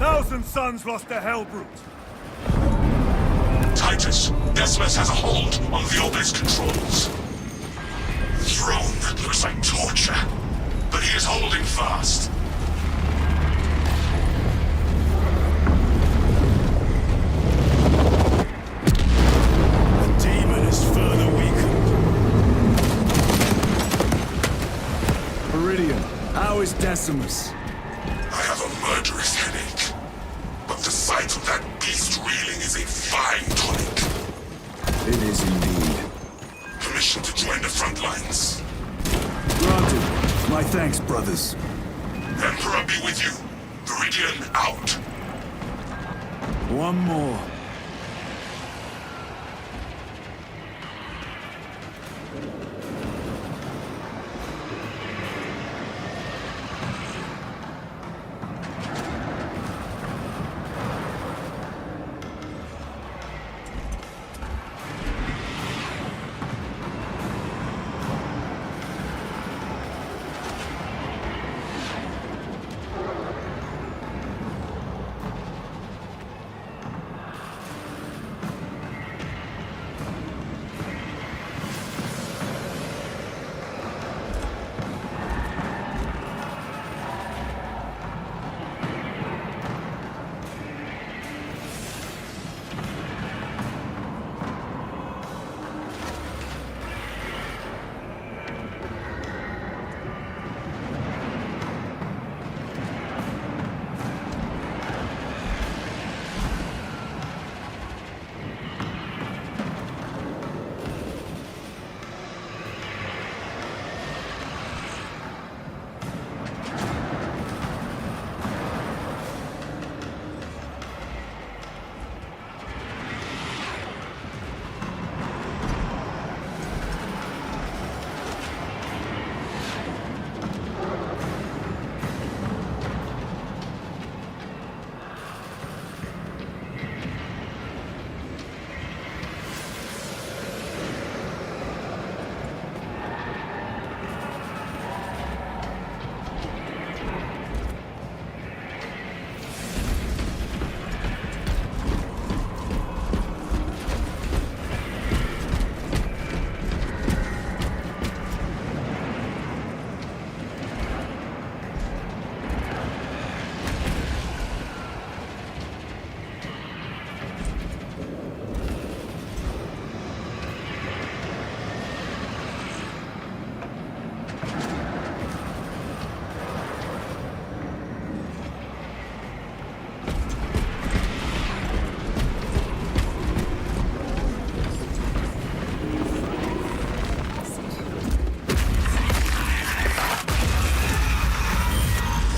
[SPEAKER 3] 1,000 sons lost to Hellbrute.
[SPEAKER 5] Titus, Decimus has a hold on the obelisk controls. Throne that looks like torture, but he is holding fast.
[SPEAKER 2] The demon is further weakened.
[SPEAKER 1] Iridium, how is Decimus?
[SPEAKER 5] I have a murderous headache, but the sight of that beast reeling is a fine tonic.
[SPEAKER 1] It is indeed.
[SPEAKER 5] Permission to join the front lines.
[SPEAKER 1] Granted. My thanks, brothers.
[SPEAKER 5] Emperor be with you. Viridian out.
[SPEAKER 1] One more.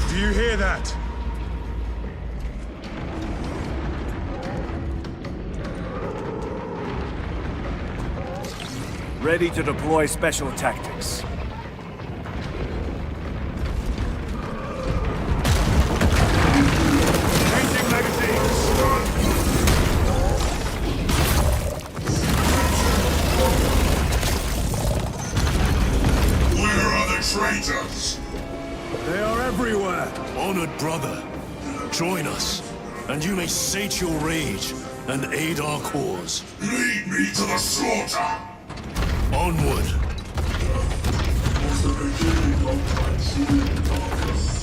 [SPEAKER 3] Do you hear that?
[SPEAKER 1] Ready to deploy special tactics.
[SPEAKER 3] Changing magazines!
[SPEAKER 5] Where are the traitors?
[SPEAKER 1] They are everywhere!
[SPEAKER 2] Honored brother, join us, and you may sate your rage and aid our cause.
[SPEAKER 5] Lead me to the slaughter!
[SPEAKER 2] Onward!
[SPEAKER 5] Was the beginning of my darkness.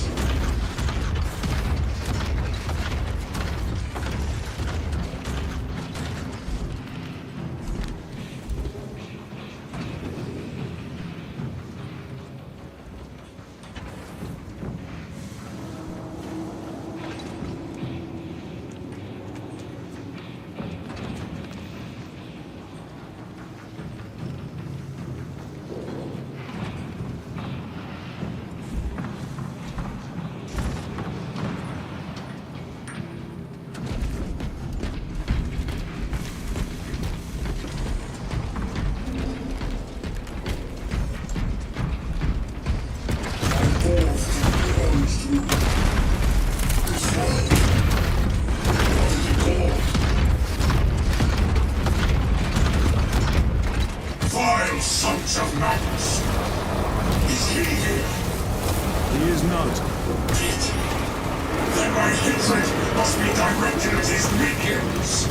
[SPEAKER 5] Decals.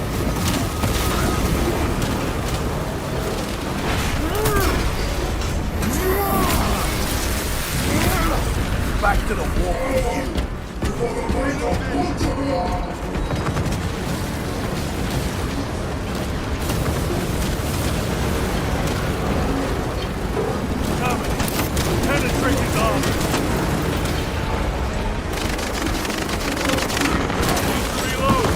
[SPEAKER 1] Back to the war with you.
[SPEAKER 3] Penetrate his armor! Reload!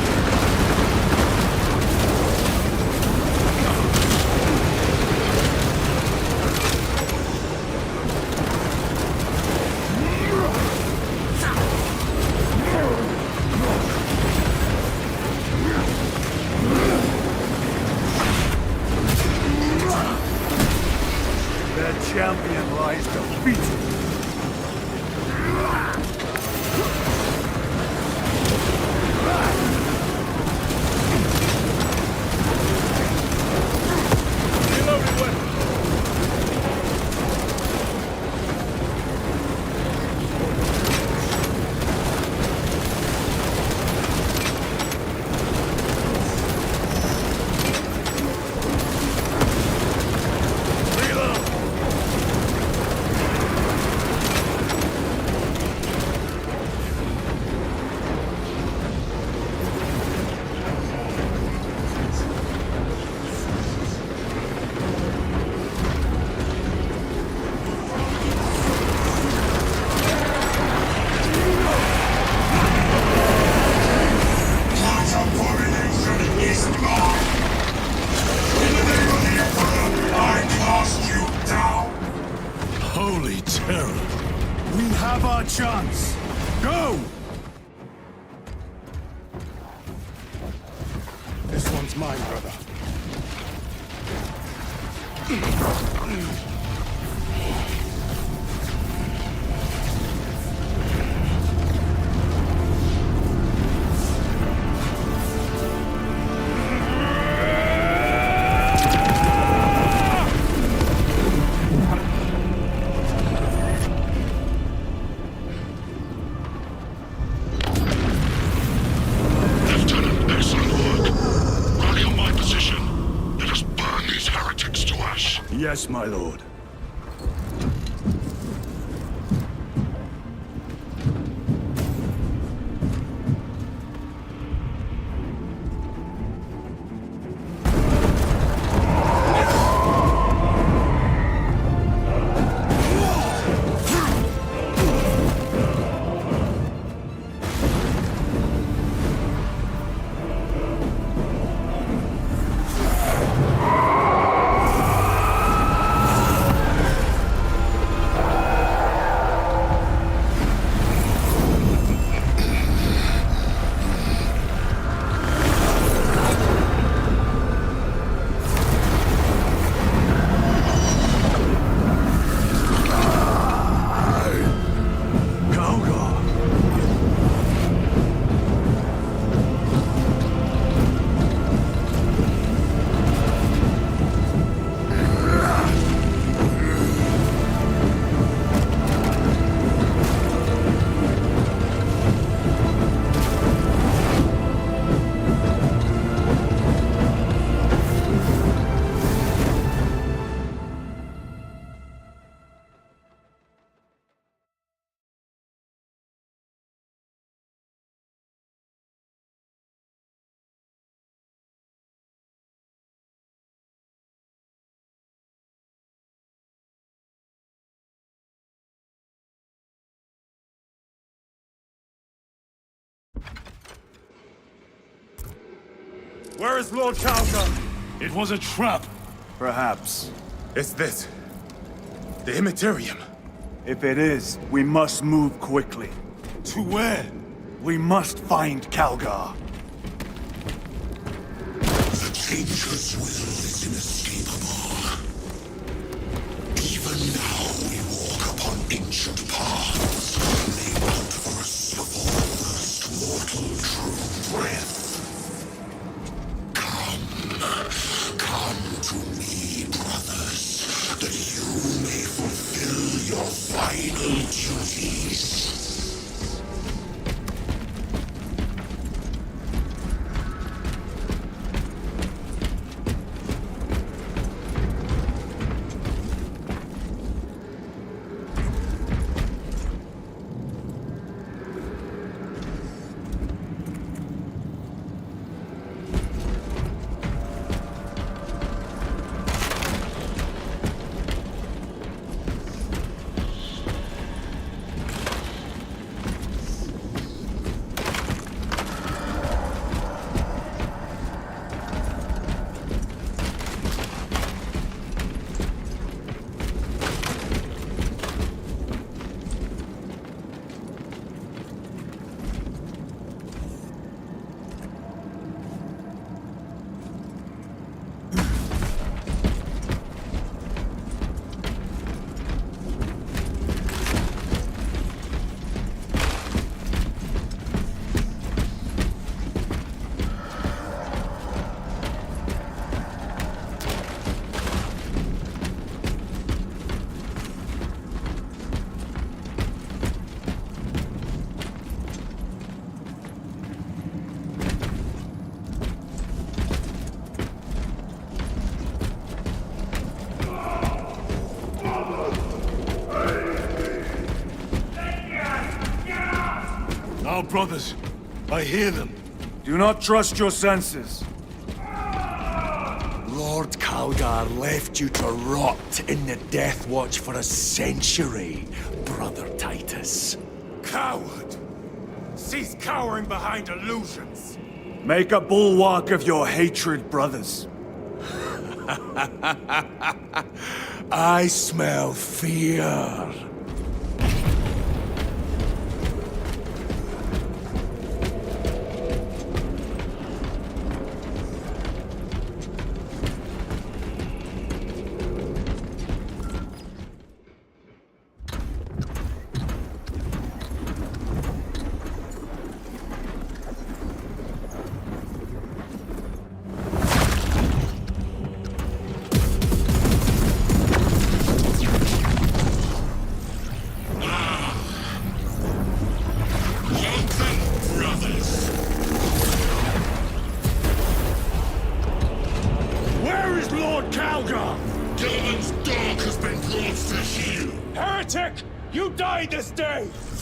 [SPEAKER 1] Their champion lies defeated.
[SPEAKER 3] Reloading weapon! Holy terror! We have our chance! Go! This one's mine, brother.
[SPEAKER 5] Lieutenant, excellent work. Rally on my position. Let us burn these heretics to ash.
[SPEAKER 1] Yes, my lord.
[SPEAKER 3] Where is Lord Calgar?
[SPEAKER 4] It was a trap.
[SPEAKER 1] Perhaps.
[SPEAKER 2] It's this. The Immaterium.
[SPEAKER 1] If it is, we must move quickly.
[SPEAKER 3] To where?
[SPEAKER 1] We must find Calgar.
[SPEAKER 5] The Changer's will is inescapable. Even now we walk upon ancient paths, laid out for us of all first mortal true breath. Come to me, brothers, that you may fulfill your final duties.
[SPEAKER 3] brothers. I hear them. Do not trust your senses.
[SPEAKER 5] Lord Calgar left you to rot in the Death Watch for a century, Brother Titus.
[SPEAKER 2] Coward! Cease cowering behind illusions!
[SPEAKER 1] Make a bulwark of your hatred, brothers.
[SPEAKER 5] I smell fear.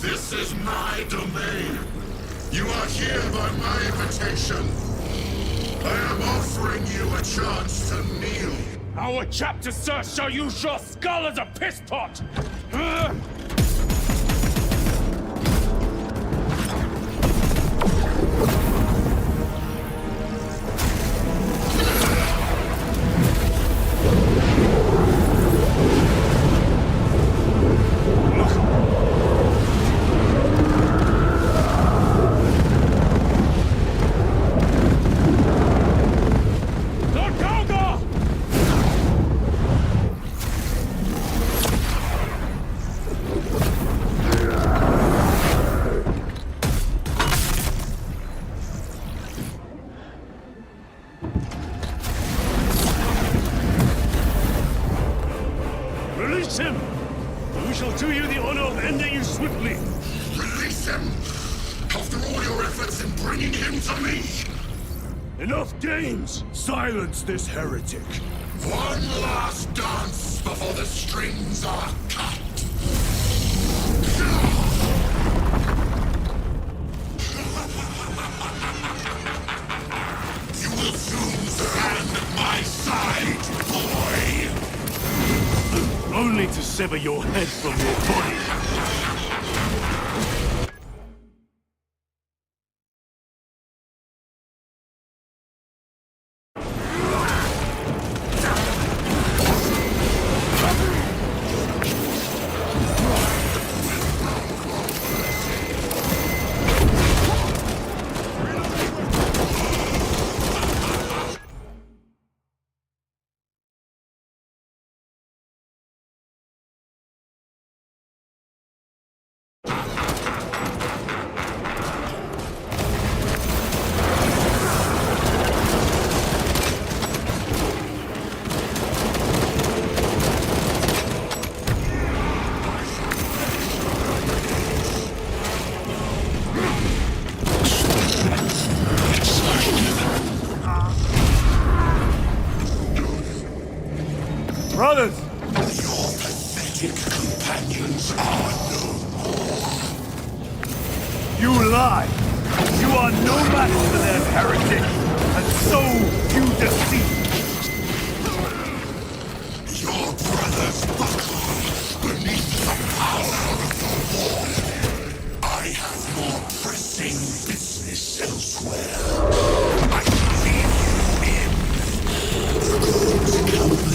[SPEAKER 5] This is my domain. You are here by my invitation. I am offering you a chance to kneel.
[SPEAKER 10] Our chapter, sir, shall use your skull as a piss pot!
[SPEAKER 3] Silence this heretic.
[SPEAKER 5] One last dance before the strings are cut. You will soon stand at my side, boy!
[SPEAKER 3] Only to sever your head from your body.
[SPEAKER 1] Brothers!
[SPEAKER 5] Your pathetic companions are no more.
[SPEAKER 1] You lie! You are no match for them, heretic! And so you deceive!
[SPEAKER 5] Your brothers buckle beneath the power of the war. I have more pressing business elsewhere. I shall leave you in the good company.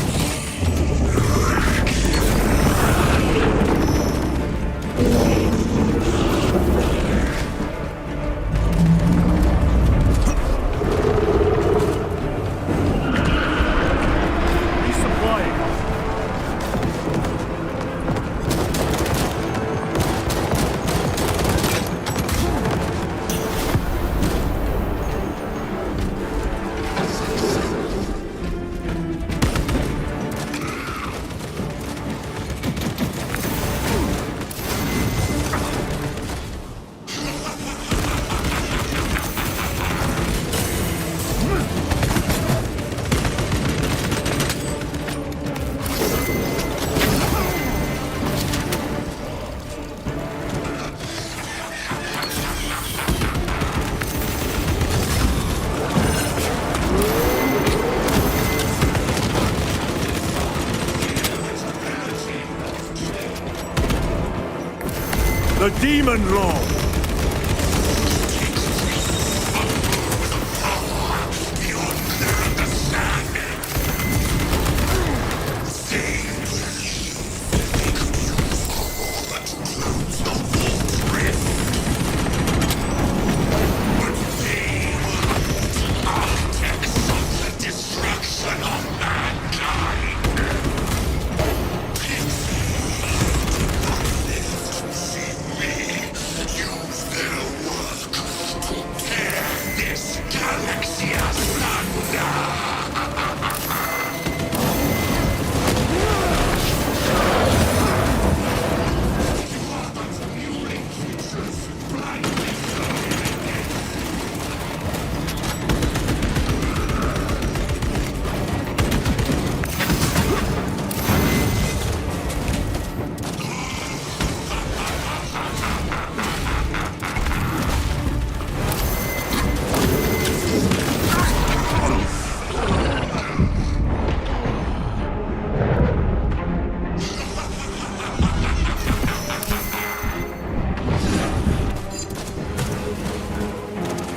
[SPEAKER 3] The Demon Lord!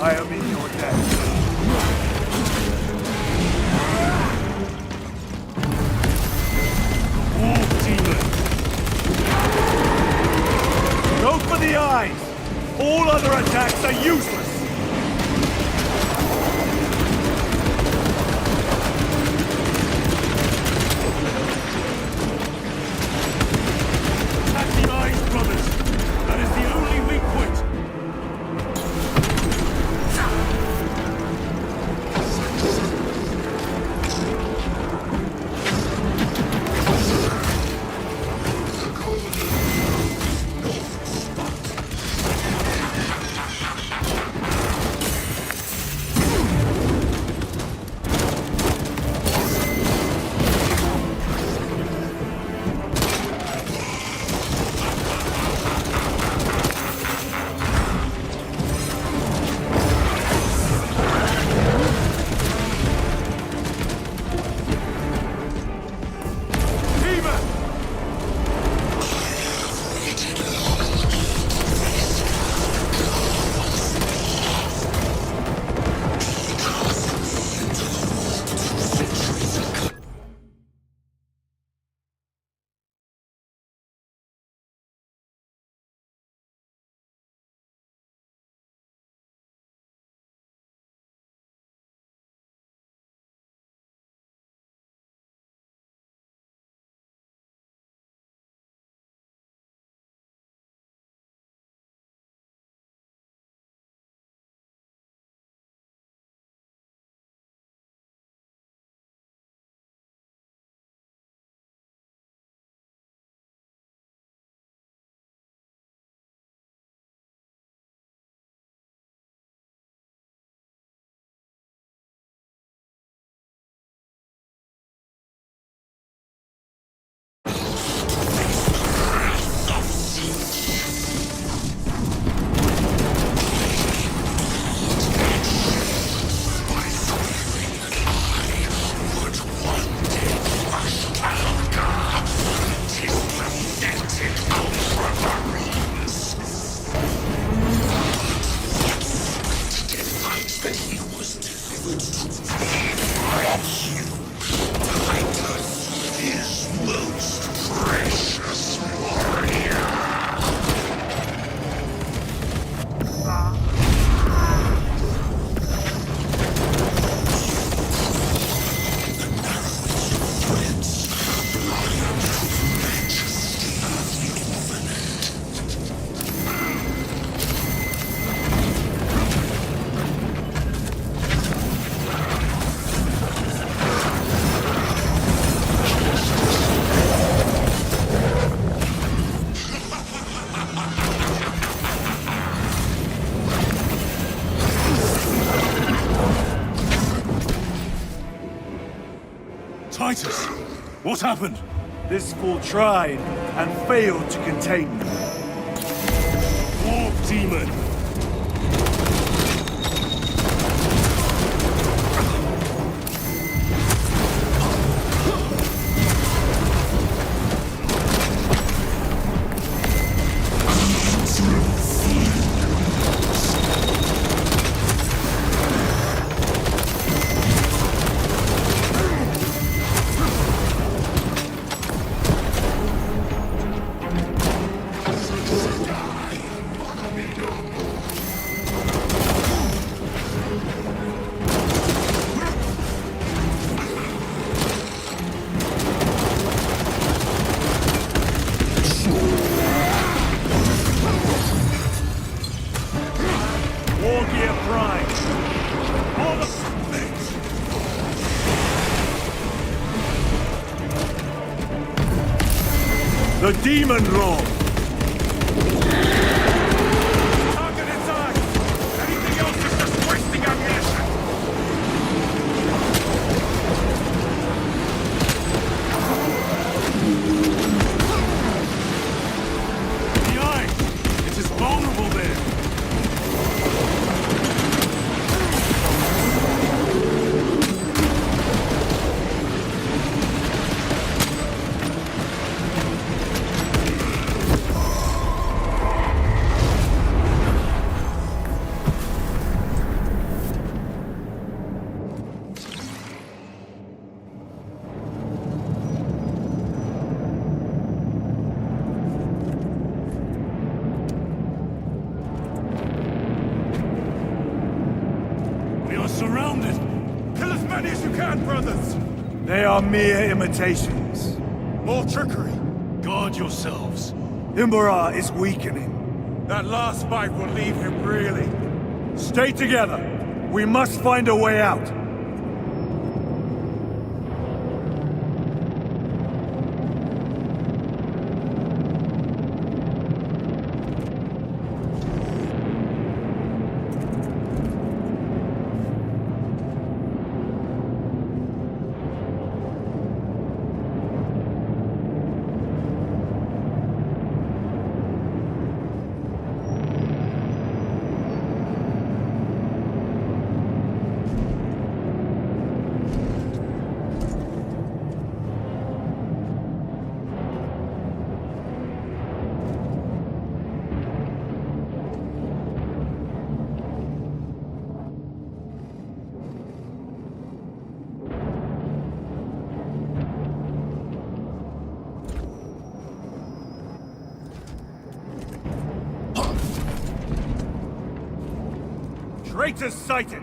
[SPEAKER 3] I am in your debt. Wolf Demon! Go for the eyes! All other attacks are useless! Attack the eyes, brothers! That is the only weak point! Titus! What happened? This fool tried and failed to contain me. Wolf Demon! The Demon Lord!
[SPEAKER 2] Target inside! Anything else is just wasting ammunition!
[SPEAKER 3] The eye! It is vulnerable there! We are surrounded!
[SPEAKER 2] Kill as many as you can, brothers!
[SPEAKER 3] They are mere imitations.
[SPEAKER 2] More trickery!
[SPEAKER 3] Guard yourselves. Imbara is weakening.
[SPEAKER 2] That last fight will leave him really.
[SPEAKER 3] Stay together. We must find a way out. Traitors sighted!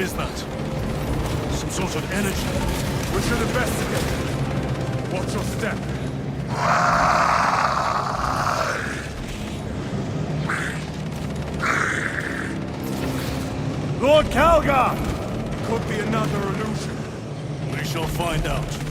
[SPEAKER 4] is that? Some sort of energy.
[SPEAKER 3] We should investigate. Watch your step.
[SPEAKER 4] Lord Calgar!
[SPEAKER 3] Could be another illusion.
[SPEAKER 4] We shall find out.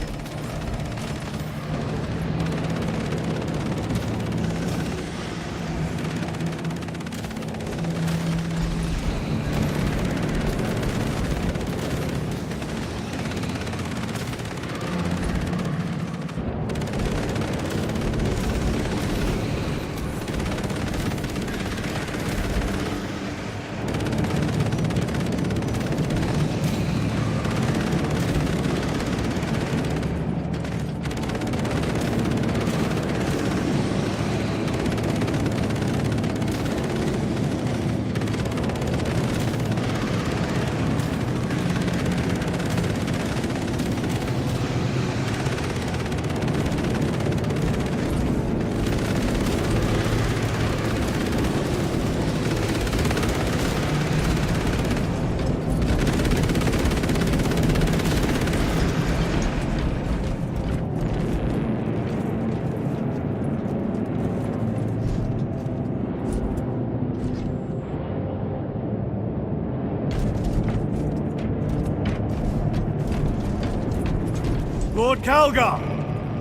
[SPEAKER 4] Lord Calgar!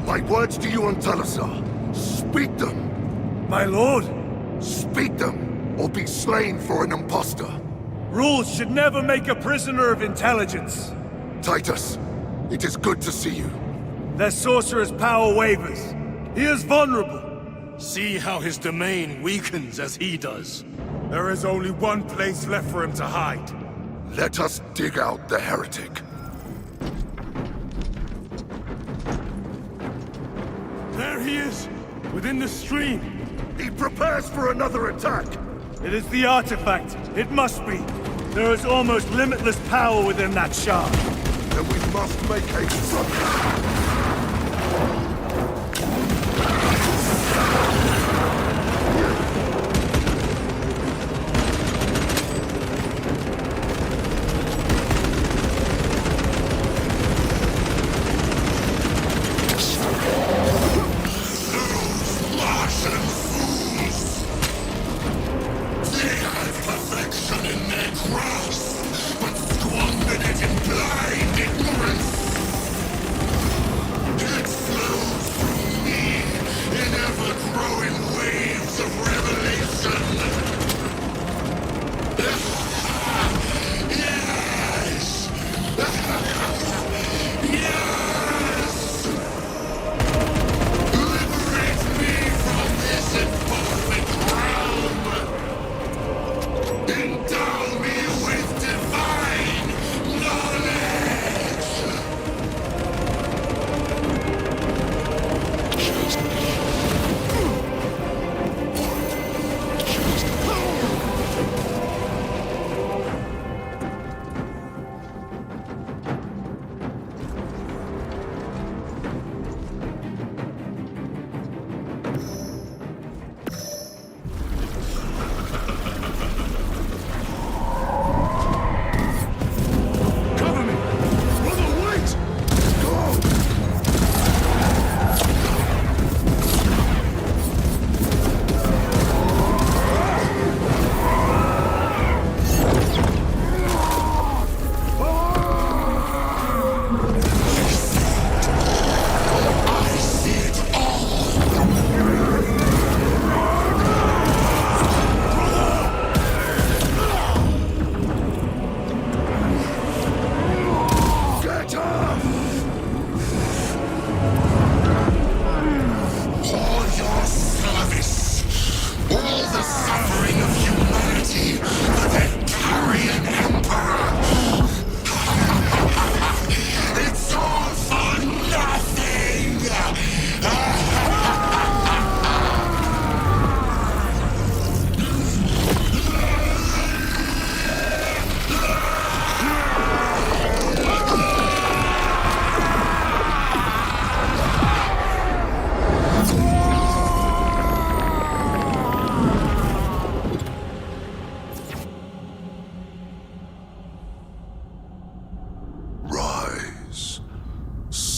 [SPEAKER 5] My words to you on Talasar. Speak them.
[SPEAKER 4] My lord!
[SPEAKER 5] Speak them, or be slain for an impostor.
[SPEAKER 4] Rules should never make a prisoner of intelligence.
[SPEAKER 5] Titus, it is good to see you.
[SPEAKER 4] Their sorcerer's power wavers. He is vulnerable. See how his domain weakens as he does.
[SPEAKER 3] There is only one place left for him to hide.
[SPEAKER 5] Let us dig out the heretic.
[SPEAKER 4] There he is, within the stream.
[SPEAKER 5] He prepares for another attack.
[SPEAKER 4] It is the artifact. It must be. There is almost limitless power within that shard.
[SPEAKER 5] Then we must make haste.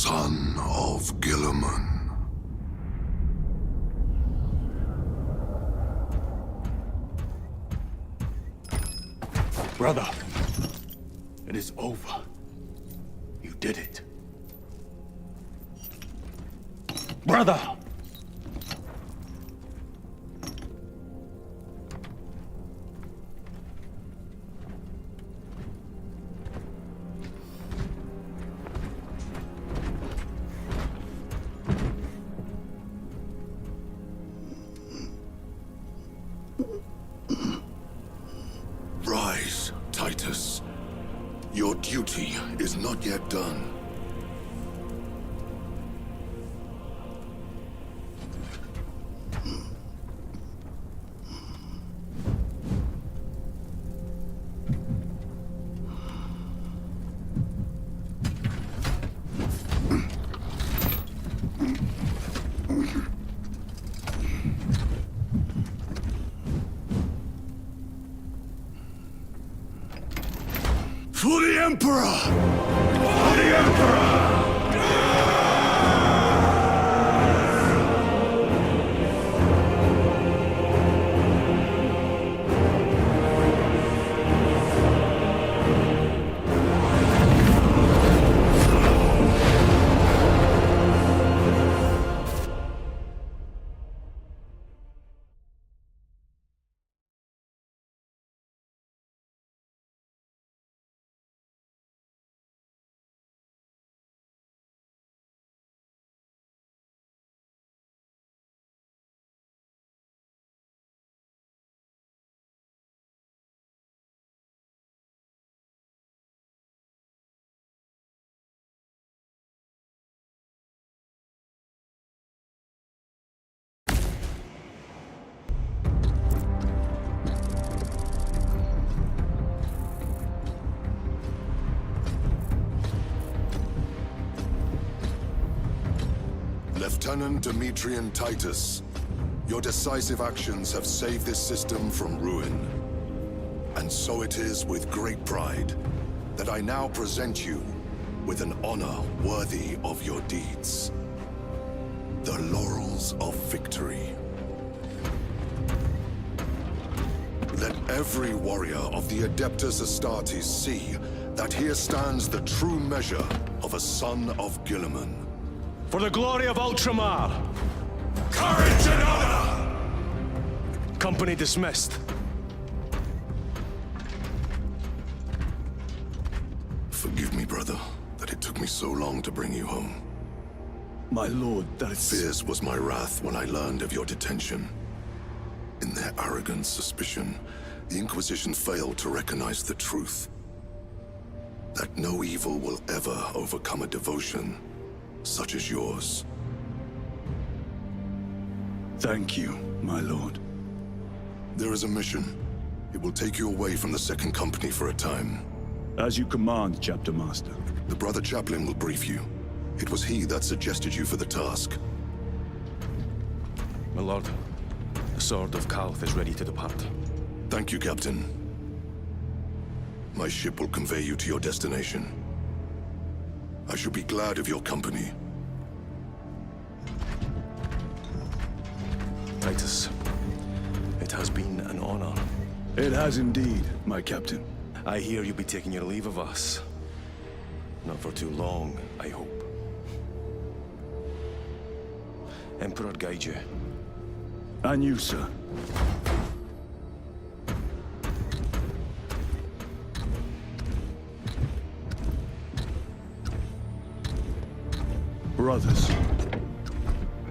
[SPEAKER 5] son of Guilliman.
[SPEAKER 4] Brother, it is over. You did it. Brother!
[SPEAKER 5] Rise, Titus. Your duty is not yet done.
[SPEAKER 1] For the Emperor! For the Emperor!
[SPEAKER 5] Lieutenant Demetrian Titus, your decisive actions have saved this system from ruin. And so it is with great pride that I now present you with an honor worthy of your deeds. The Laurels of Victory. Let every warrior of the Adeptus Astartes see that here stands the true measure of a son of Guilliman.
[SPEAKER 4] For the glory of Ultramar!
[SPEAKER 5] Courage and honor!
[SPEAKER 4] Company dismissed.
[SPEAKER 5] Forgive me, brother, that it took me so long to bring you home.
[SPEAKER 1] My lord, that's...
[SPEAKER 5] Fierce was my wrath when I learned of your detention. In their arrogant suspicion, the Inquisition failed to recognize the truth. That no evil will ever overcome a devotion such as yours.
[SPEAKER 1] Thank you, my lord.
[SPEAKER 5] There is a mission. It will take you away from the Second Company for a time.
[SPEAKER 1] As you command, Chapter Master.
[SPEAKER 5] The Brother Chaplain will brief you. It was he that suggested you for the task.
[SPEAKER 4] My lord, the Sword of Kalth is ready to depart.
[SPEAKER 5] Thank you, Captain. My ship will convey you to your destination. I shall be glad of your company.
[SPEAKER 4] Titus, it has been an honor.
[SPEAKER 1] It has indeed, my captain.
[SPEAKER 4] I hear you'll be taking your leave of us. Not for too long, I hope. Emperor guide you.
[SPEAKER 1] And you, sir. Brothers,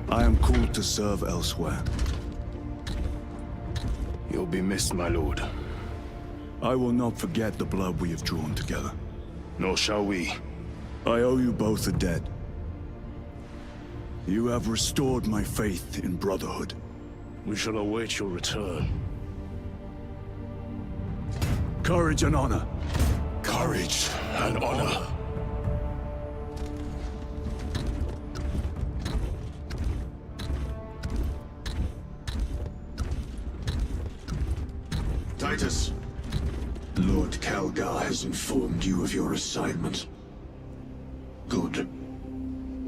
[SPEAKER 1] I am called to serve elsewhere.
[SPEAKER 4] You'll be missed, my lord.
[SPEAKER 1] I will not forget the blood we have drawn together.
[SPEAKER 4] Nor shall we.
[SPEAKER 1] I owe you both a debt. You have restored my faith in brotherhood.
[SPEAKER 4] We shall await your return.
[SPEAKER 1] Courage and honor.
[SPEAKER 5] Courage and honor. Titus.
[SPEAKER 11] Lord Calgar has informed you of your assignment. Good.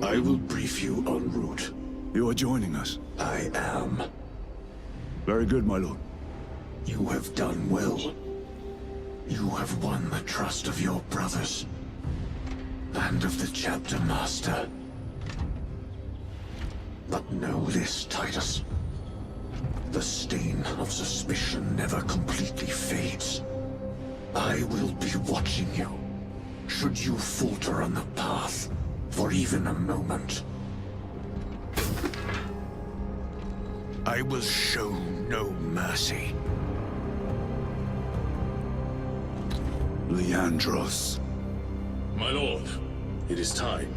[SPEAKER 5] I will brief you en route.
[SPEAKER 1] You are joining us.
[SPEAKER 5] I am.
[SPEAKER 1] Very good, my lord.
[SPEAKER 5] You have done well. You have won the trust of your brothers. And of the chapter master. But know this, Titus. The stain of suspicion never completely fades. I will be watching you, should you falter on the path, for even a moment. I will show no mercy.
[SPEAKER 1] Leandros.
[SPEAKER 2] My lord, it is time.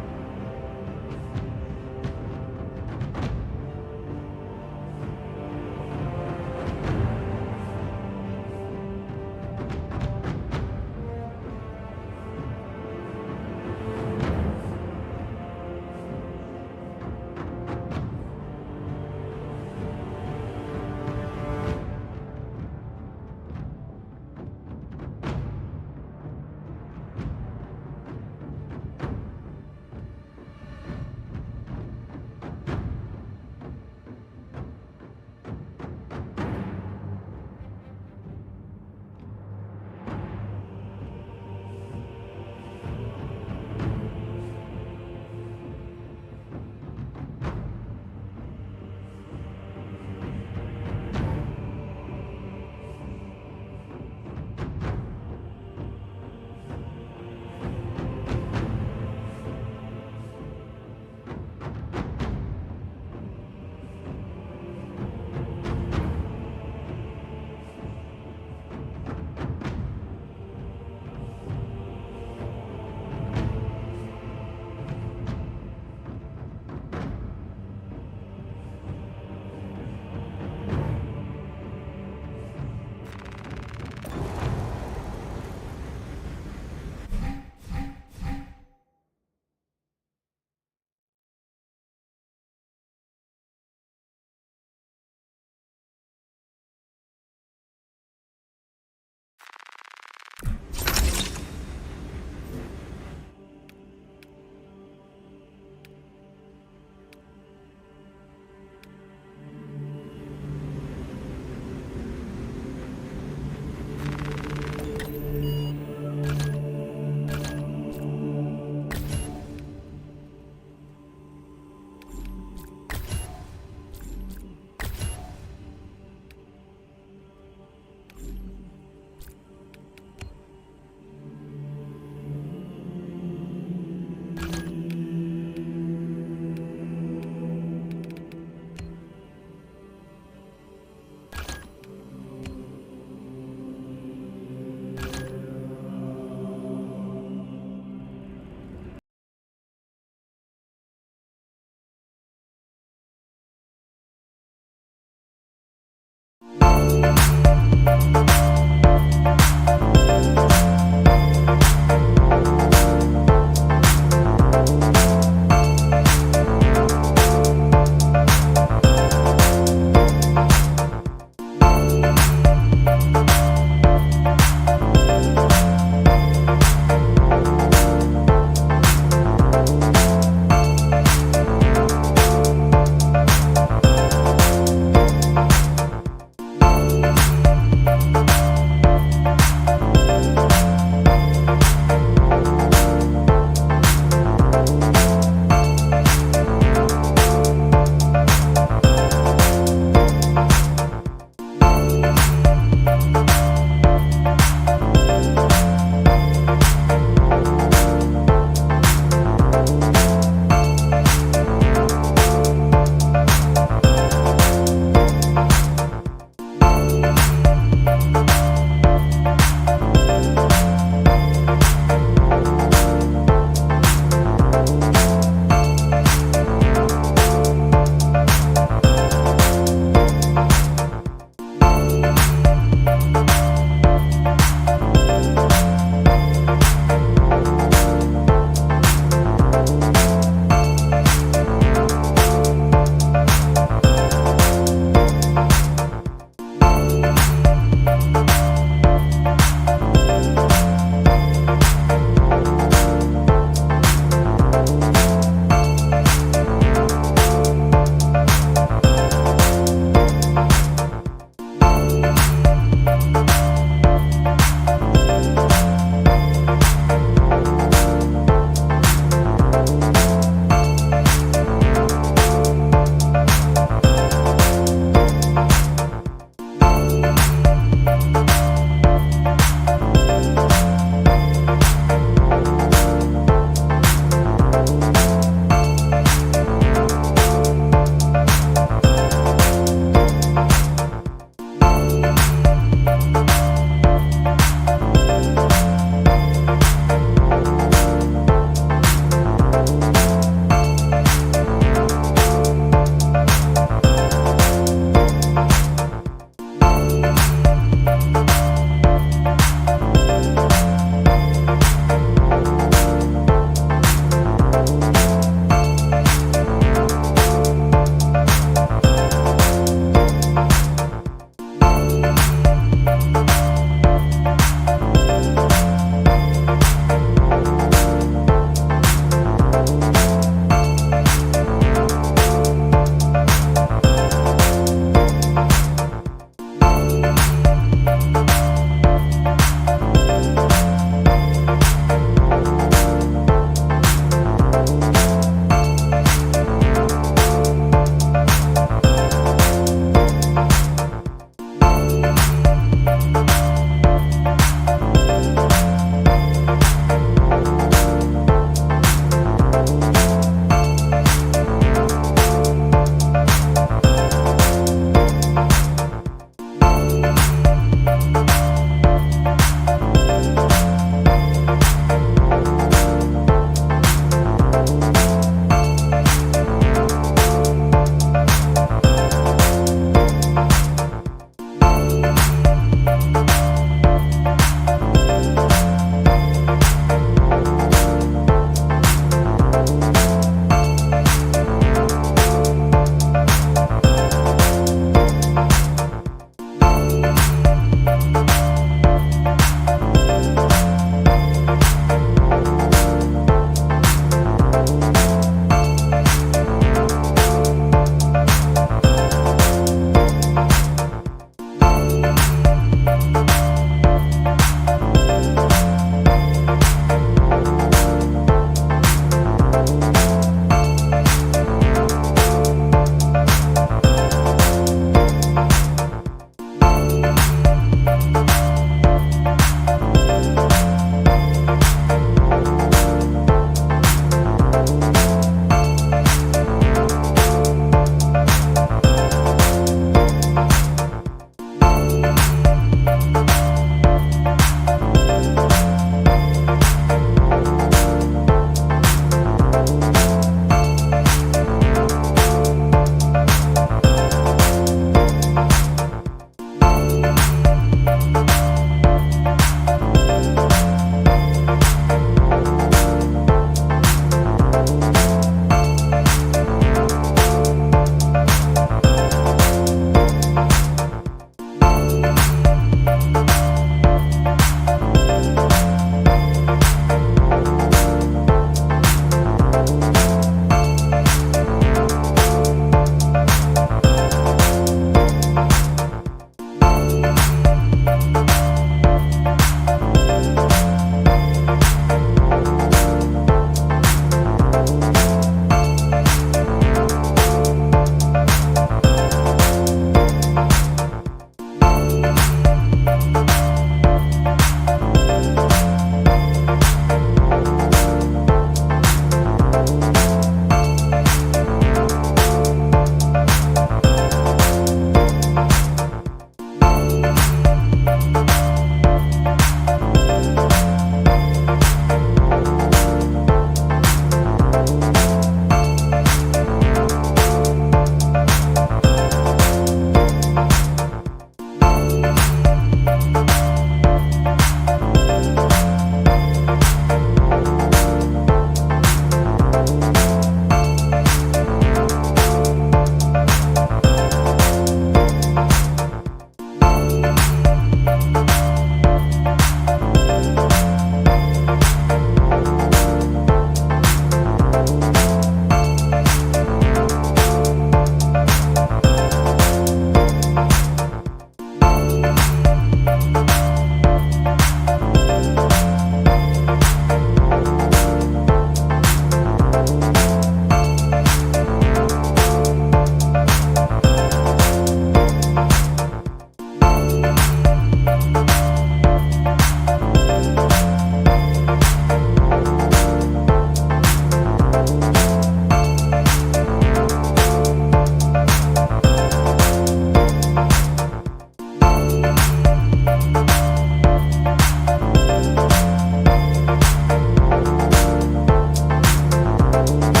[SPEAKER 11] you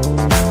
[SPEAKER 11] you